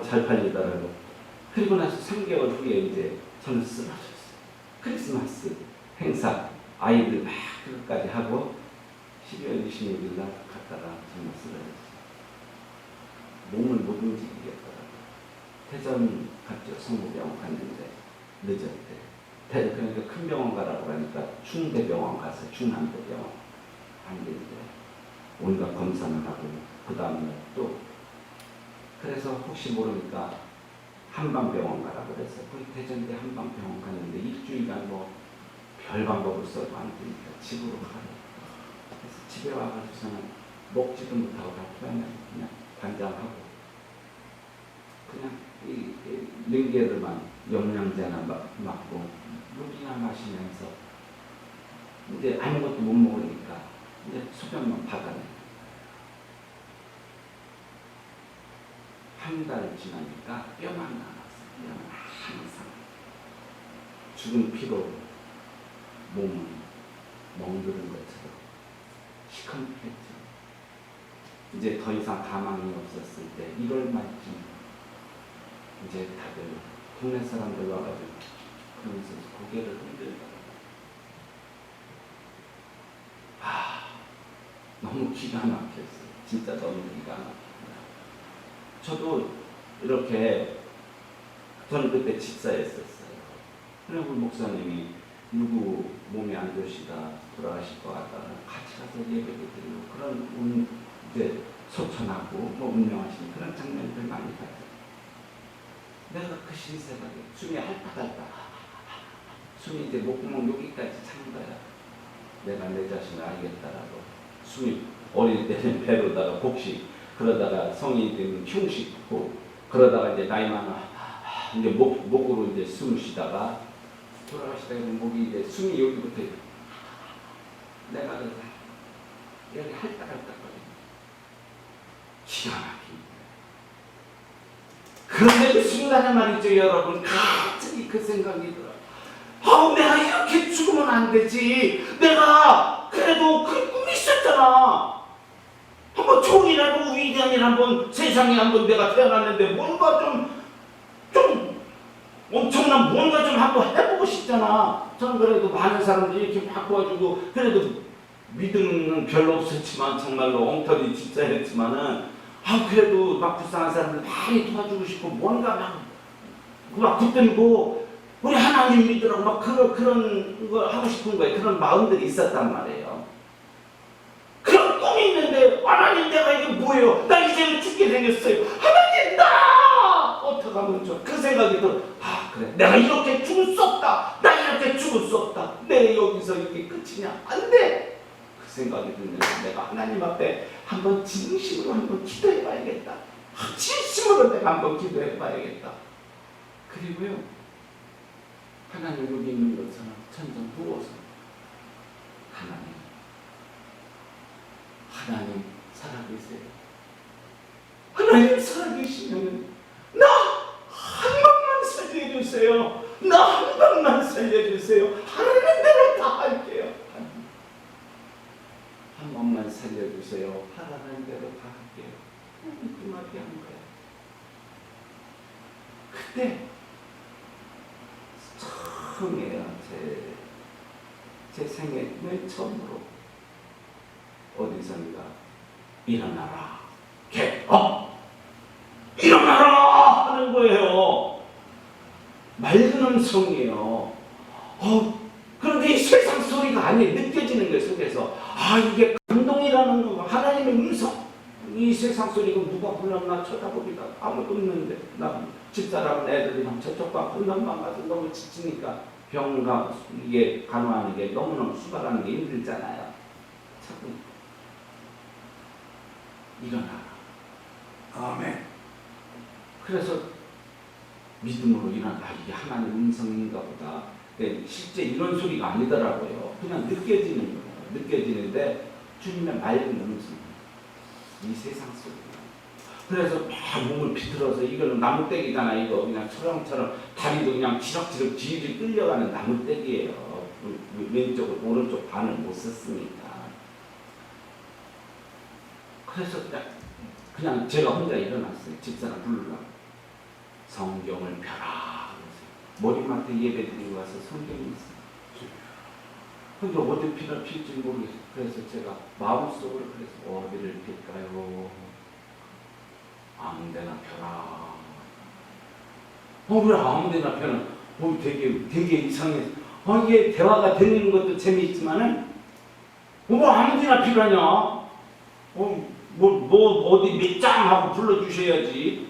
잘 팔리더라고. 그리고 나서 3개월 후에 이제 저는 쓰러졌어요. 크리스마스 행사 아이들 막 그것까지 하고 12월 26일 날 갔다가 정말 쓰러졌어요. 몸을 못 움직이겠더라고요. 대전 갔죠. 성모병원 갔는데 늦었대. 그러니까 큰 병원 가라고 하니까 충대병원 갔어요. 충남대병원. 안 되는데 온갖 검사를 하고 그 다음에 또 그래서 혹시 모르니까 한방병원 가라고 그래서 거기 대전대 한방병원 갔는데 일주일간 뭐 별 방법을 써도 안 되니까 집으로 가라. 그래서 집에 와가지고서는 먹지도 못하고 다 그냥 관장하고 그냥 이 링게르만 영양제나 맞고 물이나 마시면서 이제 아무것도 못 먹으니까 이제 소변만 받아내. 한 달 지나니까 뼈만 남았어요. 뼈는 항상 죽은 피로 몸은 멍드는 것처럼 시커멓겠죠. 이제 더 이상 가망이 없었을 때 1월 말쯤 이제 다들 동네 사람들 와가지고 그러면서 고개를 흔들더라고요. 너무 기가 막혔어요. 진짜 너무 기가 막혔어요. 저도 이렇게 저는 그때 집사였었어요. 그리고 목사님이 누구 몸이 안 좋으시다 돌아가실 것 같다 같이 가서 예배도 드리고 그런 이제 소천하고 뭐 운명하신 그런 장면들 많이 봤어요. 내가 그 신세가게 숨이 핥아갈까 숨이 이제 목구멍 여기까지 찬 거야. 내가 내 자신을 알겠다라고. 숨이 어릴 때는 배로다가 복식 그러다가 성인이 되면 흉식고 그러다가 이제 나이 많아 이제 목으로 이제 숨을 쉬다가 돌아가시다 보면 목이 이제 숨이 여기부터 내가 그래서 여기 할딱할딱거리네. 기가 막힙니다. 그런데 그 순간에 말이죠, 여러분, 갑자기 그 생각이 들어요. 내가 이렇게 죽으면 안 되지. 내가 그래도 그 꿈이 있었잖아. 한번 좋은이라도 위대한 일 한번 세상에 한번 내가 태어났는데 뭔가 좀 엄청난 뭔가 좀 한번 해보고 싶잖아. 저는 그래도 많은 사람들이 이렇게 막 도와주고 그래도 믿음은 별로 없었지만 정말로 엉터리 집사였지만은 그래도 막 불쌍한 사람들 많이 도와주고 싶고 뭔가 막 붙들고 우리 하나님 믿으라고 막 그런 거 하고 싶은 거예요. 그런 마음들이 있었단 말이에요. 그런 꿈이 있는데 하나님 내가 이게 뭐예요? 나 이제는 죽게 생겼어요. 하나님 나 어떡하면 좋아? 그 생각이 들어. 그래 내가 이렇게 죽을 수 없다. 나 이렇게 죽을 수 없다. 내 여기서 이게 끝이냐? 안 돼. 그 생각이 들면서 내가 하나님 앞에 한번 진심으로 한번 기도해 봐야겠다. 진심으로 내가 한번 기도해 봐야겠다. 그리고요 하나님 여기 있는 것처럼 천장 누워서 하나님 살아계세요. 하나님 살아계시면 나 한 번만 살려주세요. 나 한 번만 살려주세요. 하나님 대로 다 할게요. 한 번만 살려주세요. 하나님 대로 다 할게요. 그 말이 한 거야. 그때 처음이에요. 제 생애 맨 처음으로 어디선가 일어나라. 일어나라 하는 거예요. 맑은 음성이에요. 그런데 이 세상 소리가 아니에요. 느껴지는 거예요. 속에서. 이게 감동이라는 거, 하나님의 음성. 이 세상 소리가 누가 불렀나 쳐다보기가 아무도 없는데 나 집사람은 애들이랑 저쪽과 건너만 가서 너무 지치니까 병가 이게 간호하는 게 너무너무 수발하는 게 힘들잖아요. 자꾸 일어나라. 아멘. 그래서 믿음으로 일어나. 이게 하나님 음성인가 보다. 실제 이런 소리가 아니더라고요. 그냥 느껴지는 거예요. 느껴지는데 주님의 맑은 음성. 이 세상 소리가. 그래서 막 몸을 비틀어서 이거는 나무떼기잖아. 이거 그냥 소량처럼 다리도 그냥 지럭지럭 질질 끌려가는 나무떼기예요. 왼쪽 오른쪽 반을 못 썼으니까. 그래서 그냥 제가 혼자 일어났어요. 집사람 부르려고. 성경을 펴라. 머리맡에 예배 드리고 와서 성경이 있어요. 근데 어디 필지 모르겠어요. 그래서 제가 마음속으로 그래서 어디를 필까요? 아무데나 펴라. 왜 아무데나 펴나? 되게 이상해. 이게 대화가 되는 것도 재미있지만은 뭐 아무데나 필요하냐? 어디 몇 장 하고 불러주셔야지.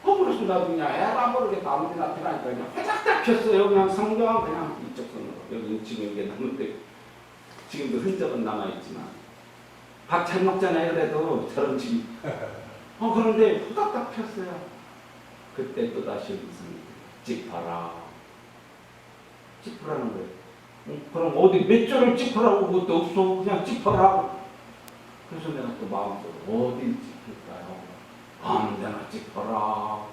그래서 나도 그냥 애가 모르겠다 아무데나 필요하니까 그냥 화작딱 폈어요. 그냥 성경 그냥 이쪽 손으로. 여기 지금 이게 나무때 지금도 흔적은 남아있지만 밥 잘 먹잖아요. 그래도 저런 지금 그런데 후딱딱 폈어요. 그때 또다시 무슨 짚어라. 짚으라는 거예요. 그럼 어디 몇 줄을 짚으라고 그것도 없어. 그냥 짚어라. 그래서 내가 또 마음속으로 어디 짚을까요? 아무데나 짚어라.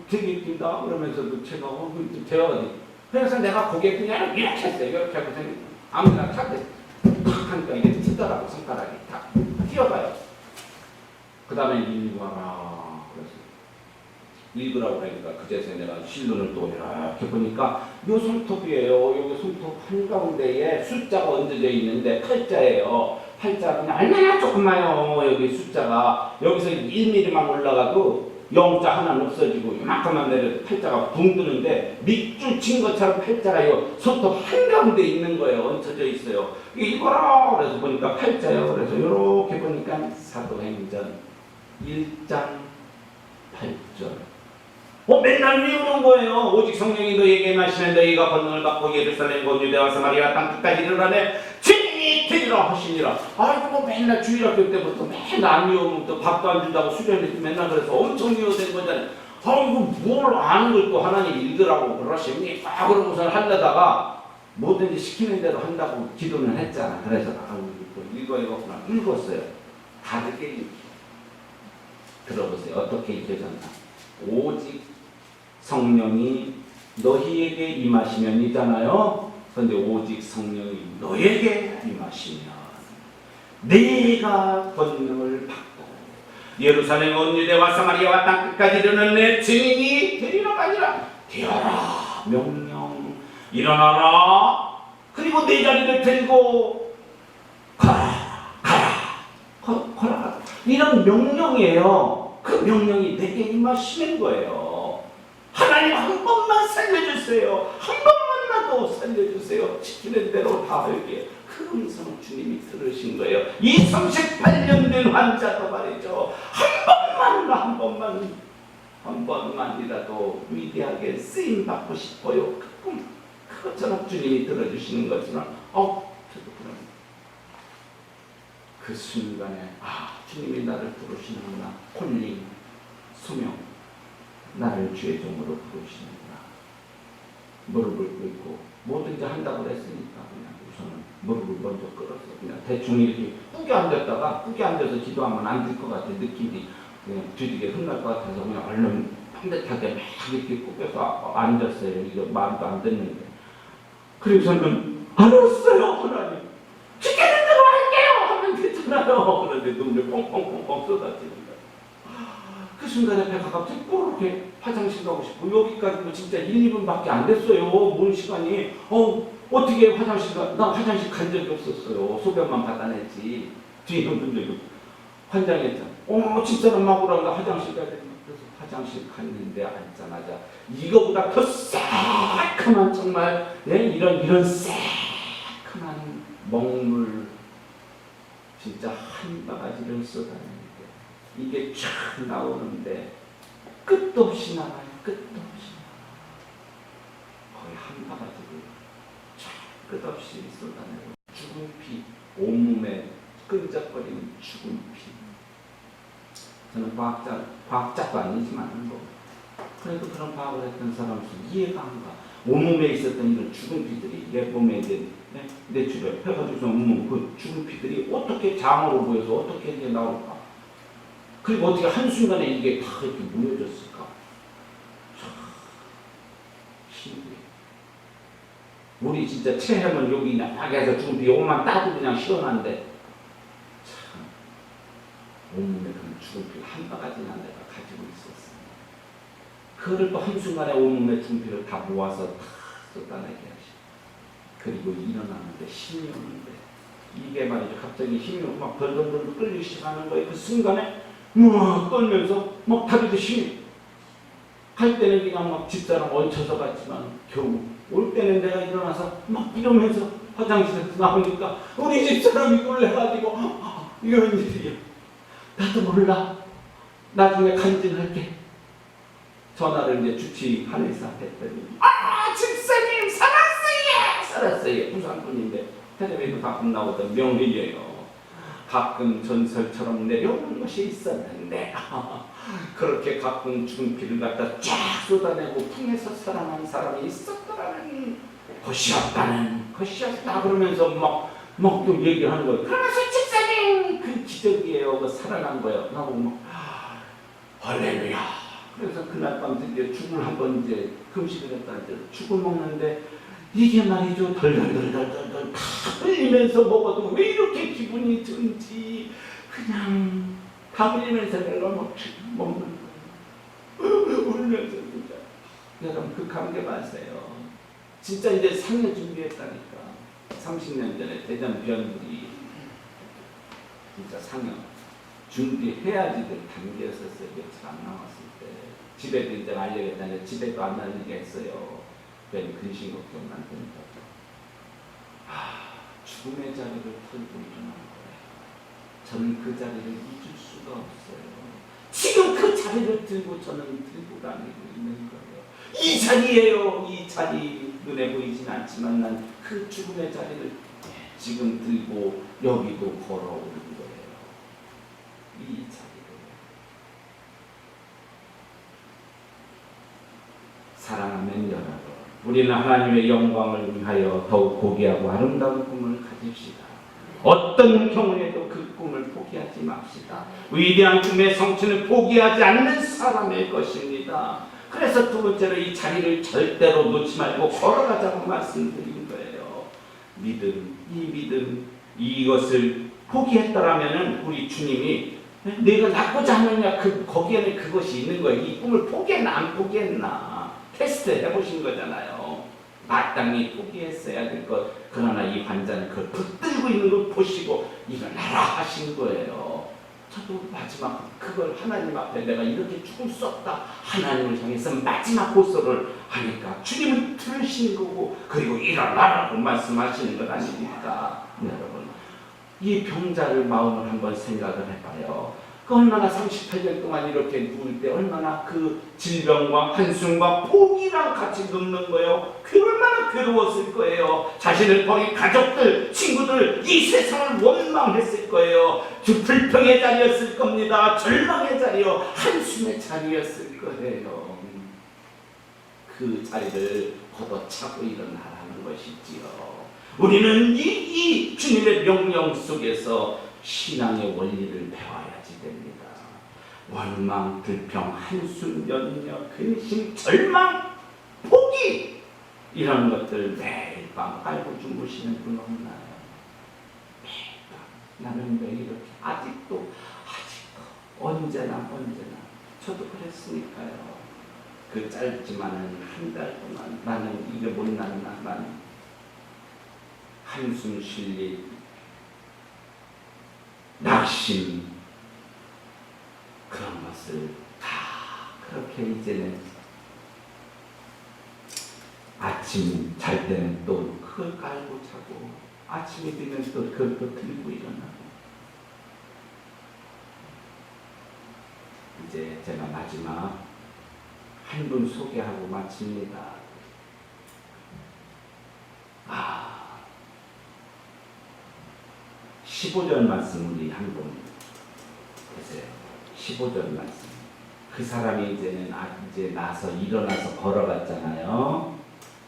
되게 낀다. 그러면서도 제가 대화가 그래서 내가 고개 그냥 이렇게 했어요. 이렇게 하고 아무데나 탁 하니까 이게 튀더라고. 손가락이 탁 튀어가요. 그 다음에 읽어라. 그래서 읽으라고 하니까 그제서 내가 실눈을 또 이렇게 보니까 요 손톱이에요. 여기 손톱 한가운데에 숫자가 얹어져 있는데 8자예요. 8자 그냥 얼마나 조그마요. 여기 숫자가 여기서 1mm만 올라가도 0자 하나는 없어지고 이만큼만 내려도 8자가 붕 뜨는데 밑줄 친 것처럼 8자가 요 손톱 한가운데 있는 거예요. 얹혀져 있어요. 읽어라. 그래서 보니까 8자예요. 그래서 이렇게 보니까 사도행전 1장 8절. 맨날 외우는 거예요. 오직 성령이 너희에게 임하시면 너희가 권능을 받고 예루살렘 곧 유대와 사마리아 땅 끝까지 이르러내 주님이 되리라 하시니라. 맨날 주일학교 때부터 맨날 안 외우면 또 밥도 안 준다고 수련회 때 맨날 그래서 엄청 외워된 거잖아요. 뭘 아는 걸 또 하나님 읽으라고 그러십니까? 그러고서 하려다가 뭐든지 시키는 대로 한다고 기도는 했잖아. 그래서 이거 읽었어요. 다르게 읽기. 들어보세요. 어떻게 읽혀졌나. 오직 성령이 너희에게 임하시면이잖아요. 그런데 오직 성령이 너에게 임하시면 내가 권능을 받고 예루살렘 온 유대와 사마리아와 땅끝까지 이르는 내 증인이 되리라가 아니라 되어라. 명령. 일어나라. 그리고 내 자리를 들고 가라. 이런 명령이에요. 그 명령이 내게 임하시는 거예요. 하나님 한 번만 살려주세요. 한 번만라도 살려주세요. 시키는 대로 다 할게. 그 음성 주님이 들으신 거예요. 이 38년 된 환자도 말이죠. 한 번만이라도 위대하게 쓰임 받고 싶어요. 그것처럼 주님이 들어주시는 것처럼 저도 그런 그 순간에 주님이 나를 부르시는구나. 콜링, 소명, 나를 주의 종으로 부르시는구나. 무릎을 꿇고 뭐든지 한다고 했으니까 그냥 우선은 무릎을 먼저 꿇었어. 그냥 대충 이렇게 꾸겨 앉아서 기도하면 안 될 것 같아. 느낌이 그냥 뒤지게 흥날 것 같아서 그냥 얼른 반듯하게 막 이렇게 꾸겨서 앉았어요. 이거 말도 안 듣는데. 그래서는 알았어요. 하나님 시키는 대로 할게요 하면 되잖아요. 그런데 눈물이 뻥뻥뻥뻥 쏟아집니다. 그 순간에 배가 갑자기 이렇게 화장실 가고 싶고 여기까지 진짜 1, 2분밖에 안 됐어요. 뭔 시간이. 어떻게 화장실 나 화장실 간 적이 없었어요. 소변만 받아냈지. 뒤에 본 적이 없고. 환장했잖아. 집사람 막으라고 나 화장실 가야 되나. 그래서 화장실 갔는데 앉자마자 이거보다 더 새카만 정말 이런 새카만 먹물 진짜 한 바가지를 쏟아내는데 이게 쫙 나오는데 끝도 없이 나와요. 거의 한 바가지를 쫙 끝없이 쏟아내고 죽은 피, 온몸에 끈적거리는 죽은 피. 저는 과학자도 아니지만 그래도 그런 과학을 했던 사람으로서 이해가 안 가. 온몸에 있었던 이런 죽은 피들이 내 몸에 이제 내 주변 해가지고서 그 죽은 피들이 어떻게 장으로 보여서 어떻게 이제 나올까? 그리고 어떻게 한순간에 이게 다 이렇게 무너졌을까? 신기해. 우리 진짜 체하면 여기 나가서 죽은 피 요것만 따도 그냥 시원한데 참 온몸에 그런 죽은 피 한 바가지나 내가 가지고 있었습니다. 그걸 또 한순간에 온몸에 죽은 피를 다 모아서 다 쏟아내게 하시고 그리고 일어나는데 힘이 오는데 이게 말이죠. 갑자기 힘이 오고 막 벌벌벌 끌리기 시작하는 거예요. 그 순간에 막 떨면서 막 다리듯이 갈 때는 그냥 막 집사람 얹혀서 갔지만 겨우 올 때는 내가 일어나서 막 이러면서 화장실에서 나오니까 우리 집사람이 놀래가지고 이런 일이야. 나도 몰라. 나중에 간증할게. 전화를 이제 주치한 의사한테 했더니 집사님 살았어요. 부산분인데 텔레비전 가끔 나오던 명의예요. 가끔 전설처럼 내려오는 것이 있었는데 그렇게 가끔 죽은 피를 갖다 쫙 쏟아내고 풍에서 살아난 사람이 있었더라는 것이었다 그러면서 막 또 얘기하는 거예요. 그러면서 집사님 그 기적이에요. 그 살아난 거예요. 나보고 막 할렐루야. 그래서 그날 밤 드디어 죽을 한번 이제 금식을 했다. 죽을 먹는데 이게 말이죠. 덜덜덜덜덜 다 흘리면서 먹어도 왜 이렇게 기분이 좋은지 그냥 다 흘리면서 내가 먹는 거예요. 울면서 진짜. 여러분 그 감격 아세요? 진짜 이제 상여 준비했다니까. 30년 전에 대전 비언들이 진짜 상여 준비해야지들 단계였었어요. 며칠 안 남았을 때. 집에도 이제 알려야겠다는데 집에도 안 알리게 했어요. 괜히 근심 걱정 만드니까. 죽음의 자리를 털고 일어난 거예요. 저는 그 자리를 잊을 수가 없어요. 지금 그 자리를 들고 저는 들고 다니고 있는 거예요. 이 자리예요. 이 자리 눈에 보이진 않지만 난 그 죽음의 자리를 지금 들고 여기도 걸어오는 거예요. 이 자리를. 사랑하면 여러분 우리는 하나님의 영광을 위하여 더욱 고귀하고 아름다운 꿈을 가집시다. 어떤 경우에도 그 꿈을 포기하지 맙시다. 위대한 꿈의 성취는 포기하지 않는 사람의 것입니다. 그래서 두 번째로 이 자리를 절대로 놓지 말고 걸어가자고 말씀드린 거예요. 믿음, 이 믿음, 이것을 포기했더라면 우리 주님이 내가 낳고자 하느냐 거기에는 그것이 있는 거예요. 이 꿈을 포기했나 안 포기했나 테스트 해보신 거잖아요. 마땅히 포기했어야 될 것. 그러나 이 환자는 그걸 붙들고 있는 걸 보시고 일어나라 하신 거예요. 저도 마지막 그걸 하나님 앞에 내가 이렇게 죽을 수 없다 하나님을 향해서 마지막 고소를 하니까 주님은 들으시는 거고 그리고 일어나라고 말씀하시는 것 아닙니까? 여러분, 이 병자를 마음을 한번 생각을 해봐요. 그 얼마나 38년 동안 이렇게 누울 때 얼마나 그 질병과 한숨과 포기랑 같이 눕는 거예요. 얼마나 괴로웠을 거예요. 자신을 버린 가족들, 친구들, 이 세상을 원망했을 거예요. 불평의 자리였을 겁니다. 절망의 자리요, 한숨의 자리였을 거예요. 그 자리를 걷어차고 일어나라는 것이지요. 우리는 이 주님의 명령 속에서 신앙의 원리를 배워야지 됩니다. 원망, 불평, 한숨, 연력, 근심, 절망, 포기 이런 것들 매일 밤 깔고 주무시는 분 없나요? 매일 밤 나는 왜 이렇게 아직도 언제나 저도 그랬으니까요. 그 짧지만은 한 달 동안 나는 이게 못났나, 나는 한숨 쉴 일, 낙심, 그런 것을 다 그렇게 이제는 아침 잘 때는 또 그걸 깔고 자고 아침이 되면 또 그걸 또 들고 일어나고. 이제 제가 마지막 한 분 소개하고 마칩니다. 15절 말씀 우리 한 분 보세요. 15절 말씀. 그 사람이 이제는 이제 나서 일어나서 걸어갔잖아요.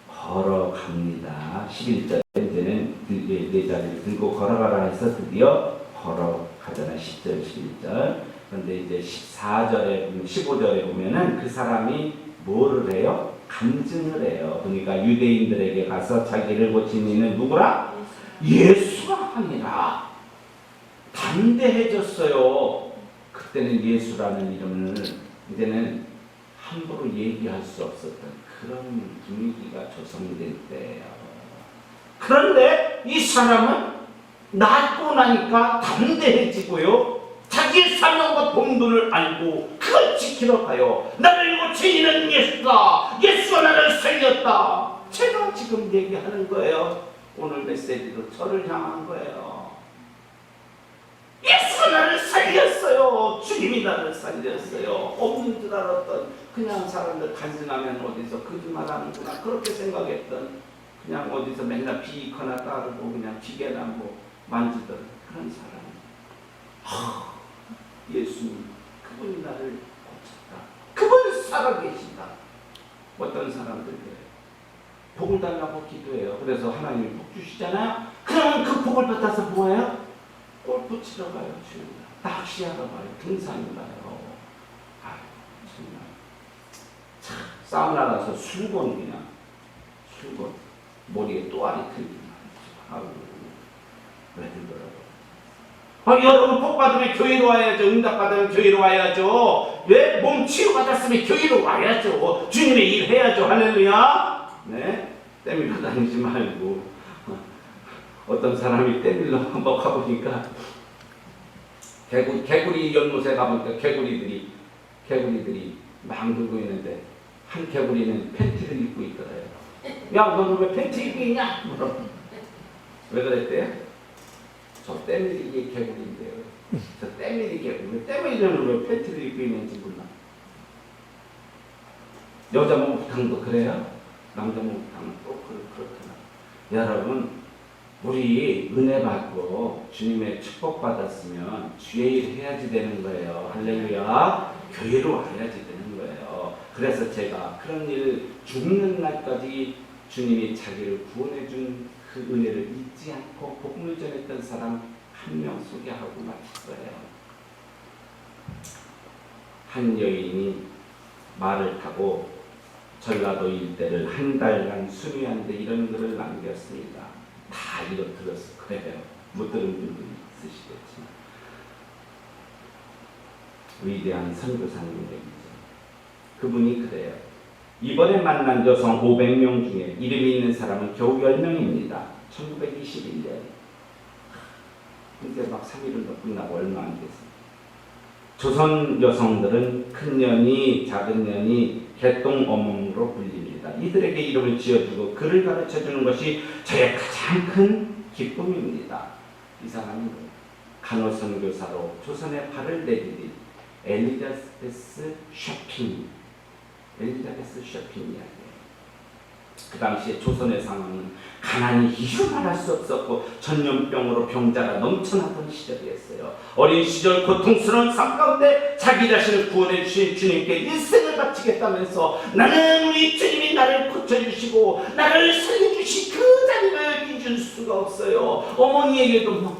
걸어갑니다. 11절 이제는 내 자리를 들고 걸어가라 해서 드디어 걸어가잖아요. 10절, 11절. 그런데 이제 14절에 15절에 보면은 그 사람이 뭐를 해요? 간증을 해요. 그러니까 유대인들에게 가서 자기를 고친 이는 누구라? 예수가 아니라 담대해졌어요. 그때는 예수라는 이름을 이제는 함부로 얘기할 수 없었던 그런 분위기가 조성될 때예요. 그런데 이 사람은 낫고 나니까 담대해지고요. 자기의 사명과 본분을 알고 그걸 지키러 가요. 나를 고친 이는 예수다. 예수가 나를 살렸다. 제가 지금 얘기하는 거예요. 오늘 메시지도 저를 향한 거예요. 예수가 나를 살렸어요. 주님이 나를 살렸어요. 없는 줄 알았던 그냥 사람들 간증하면 어디서 거짓말하는구나 그렇게 생각했던 그냥 어디서 맨날 비거나 따르고 그냥 기계나 뭐 만지던 그런 사람. 예수님 그분이 나를 고쳤다. 그분 살아계신다. 어떤 사람들이 복을 달라고 기도해요. 그래서 하나님이 복 주시잖아요. 그러면 그 복을 받아서 뭐예요? 골프 치러 가요. 낚시하러 가요. 등산을 가요. 정말 참 사우나 가서 술본 그냥 술본 머리에 또아리 틀리나 왜 들더라고. 여러분 복 받으면 교회로 와야죠. 응답 받으면 교회로 와야죠. 왜? 몸 치유 받았으면 교회로 와야죠. 주님의 일 해야죠. 할렐루야. 네, 때밀러 다니지 말고. 어떤 사람이 때밀러 한번 가보니까 개구리 연못에 가보니까 개구리들이 막 들고 있는데 한 개구리는 팬티를 입고 있더래요. 야, 너는 왜 팬티 입고 있냐? 왜 그랬대요? 저 때밀이 개구리인데요. 저 때밀이 개구리. 때밀이는 왜 팬티를 입고 있는지 몰라. 여자 목욕탕도 그래요? 남자 목욕탕은 또 그렇구나. 여러분, 우리 은혜 받고 주님의 축복 받았으면 주의 일 해야지 되는 거예요. 할렐루야. 교회로 와야지 되는 거예요. 그래서 제가 그런 일 죽는 날까지 주님이 자기를 구원해 준 그 은혜를 잊지 않고 복음을 전했던 사람 한 명 소개하고 마칠 거예요. 한 여인이 말을 타고 전라도 일대를 한 달간 순회하는데 이런 글을 남겼습니다. 다 이거 들었을 거예요. 못 들은 분들이 있으시겠지만. 위대한 선교사님 얘기죠. 그분이 그래요. 이번에 만난 여성 500명 중에 이름이 있는 사람은 겨우 10명입니다. 1921년. 이제 막 3일을 더 끝나고 얼마 안 됐어요. 조선 여성들은 큰 년이 작은 년이 개똥어몽으로 불립니다. 이들에게 이름을 지어주고 글을 가르쳐주는 것이 저의 가장 큰 기쁨입니다. 이 사람은 간호선교사로 조선에 발을 내디딘 엘리자베스 쇼핑 이야기예요. 그 당시에 조선의 상황은 가난이 이루 말할 수 없었고 전염병으로 병자가 넘쳐나던 시절이었어요. 어린 시절 고통스러운 삶 가운데 자기 자신을 구원해 주신 주님께 일생을 바치겠다면서 나는 우리 주님이 나를 고쳐주시고 나를 살려주신 그 자리를 잊을 수가 없어요. 어머니에게도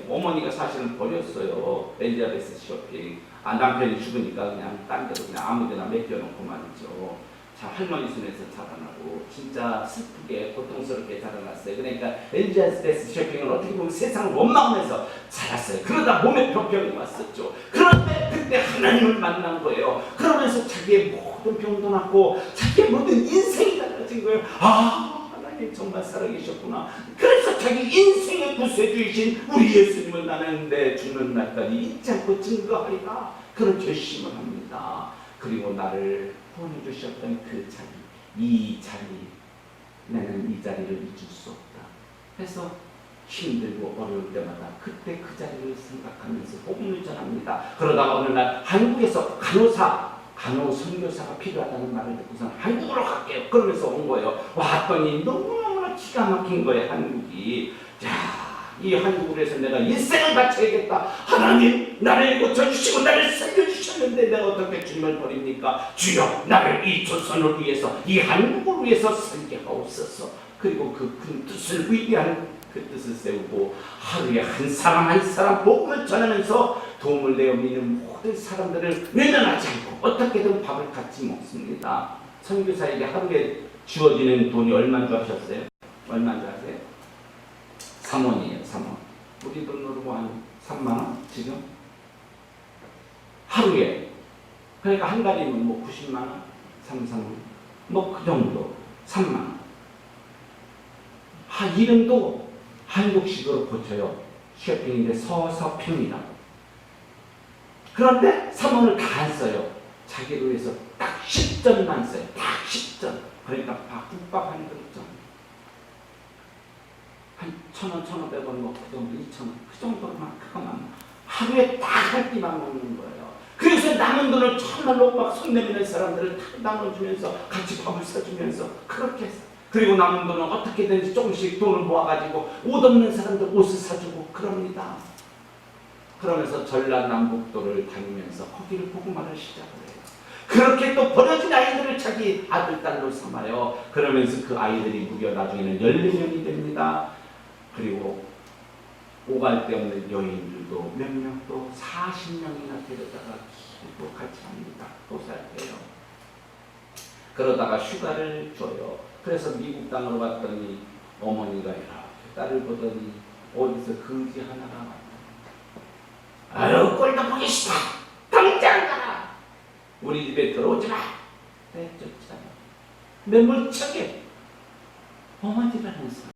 어머니가 사실은 버렸어요. 엘리자베스 쇼핑. 남편이 죽으니까 그냥 딴 데로 그냥 아무데나 맡겨놓고 말이죠. 자, 할머니 손에서 자라나고 진짜 슬프게 고통스럽게 자라났어요. 그러니까 엘리자베스 쇼핑은 어떻게 보면 세상을 원망하면서 자랐어요. 그러다 몸에 병이 왔었죠. 그런데 그때 하나님을 만난 거예요. 그러면서 자기의 모든 병도 낫고 자기의 모든 인생이 달라진 거예요. 하나님 정말 살아계셨구나. 그래서 자기 인생의 구세주이신 우리 예수님을 나는 내 죽는 날까지 잊지 않고 증거하리라 그런 결심을 합니다. 그리고 나를 구원해 주셨던 그 자리, 이 자리, 나는 이 자리를 잊을 수 없다. 그래서 힘들고 어려울 때마다 그때 그 자리를 생각하면서 복음을 전합니다. 그러다가 어느 날 한국에서 간호선교사가 필요하다는 말을 듣고서 한국으로 갈게요. 그러면서 온 거예요. 왔더니 너무나 기가 막힌 거예요. 한국이. 이 한국으로 해서 내가 일생을 바쳐야겠다. 하나님 나를 고쳐주시고 나를 살려주셨는데 내가 어떻게 주님을 버립니까? 주여 나를 이 조선을 위해서 이 한국을 위해서 살게 하옵소서. 그리고 그 큰 뜻을 위대한 그 뜻을 세우고 하루에 한 사람 한 사람 복음을 전하면서 도움을 내어 믿는 모든 사람들을 외면하지 않고 어떻게든 밥을 같이 먹습니다. 선교사에게 하루에 주어지는 돈이 얼마인 줄 아셨어요? 얼마인 줄 아세요? 3원이에요. 3원. 우리 돈으로 한 3만원? 지금? 하루에. 그러니까 한 달이면 뭐 90만원? 3원. 뭐 그 정도. 3만원. 이름도 한국식으로 고쳐요. 쇼핑인데 서서평이라고. 그런데 3원을 다 안 써요. 자기를 위해서 딱 10점만 써요. 딱 10점. 그러니까 국밥 한 그릇. 한 1,000원, 1,500원, 뭐 그 정도, 2,000원, 그 정도만 그것만 하루에 딱 한 끼만 먹는 거예요. 그래서 남은 돈을 정말로 막 손 내미는 사람들을 다 나눠주면서 같이 밥을 사주면서 그렇게 했어요. 그리고 남은 돈은 어떻게든지 조금씩 돈을 모아가지고 옷 없는 사람들 옷을 사주고 그럽니다. 그러면서 전라남북도를 다니면서 거기를 복음화를 시작을 해요. 그렇게 또 버려진 아이들을 자기 아들, 딸로 삼아요. 그러면서 그 아이들이 무려 나중에는 14명이 됩니다. 그리고 오갈 데 없는 여인들도 몇 명 또 40명이나 데려다가 또 같이 합니다. 또 살게요. 그러다가 휴가를 줘요. 그래서 미국 땅으로 갔더니 어머니가 이렇게 딸을 보더니 어디서 거지 하나가 왔다. 아유 꼴도 보기 싫다. 당장 가라. 우리 집에 들어오지 마. 내쫓잖아. 매몰차게 어머니라는 사람.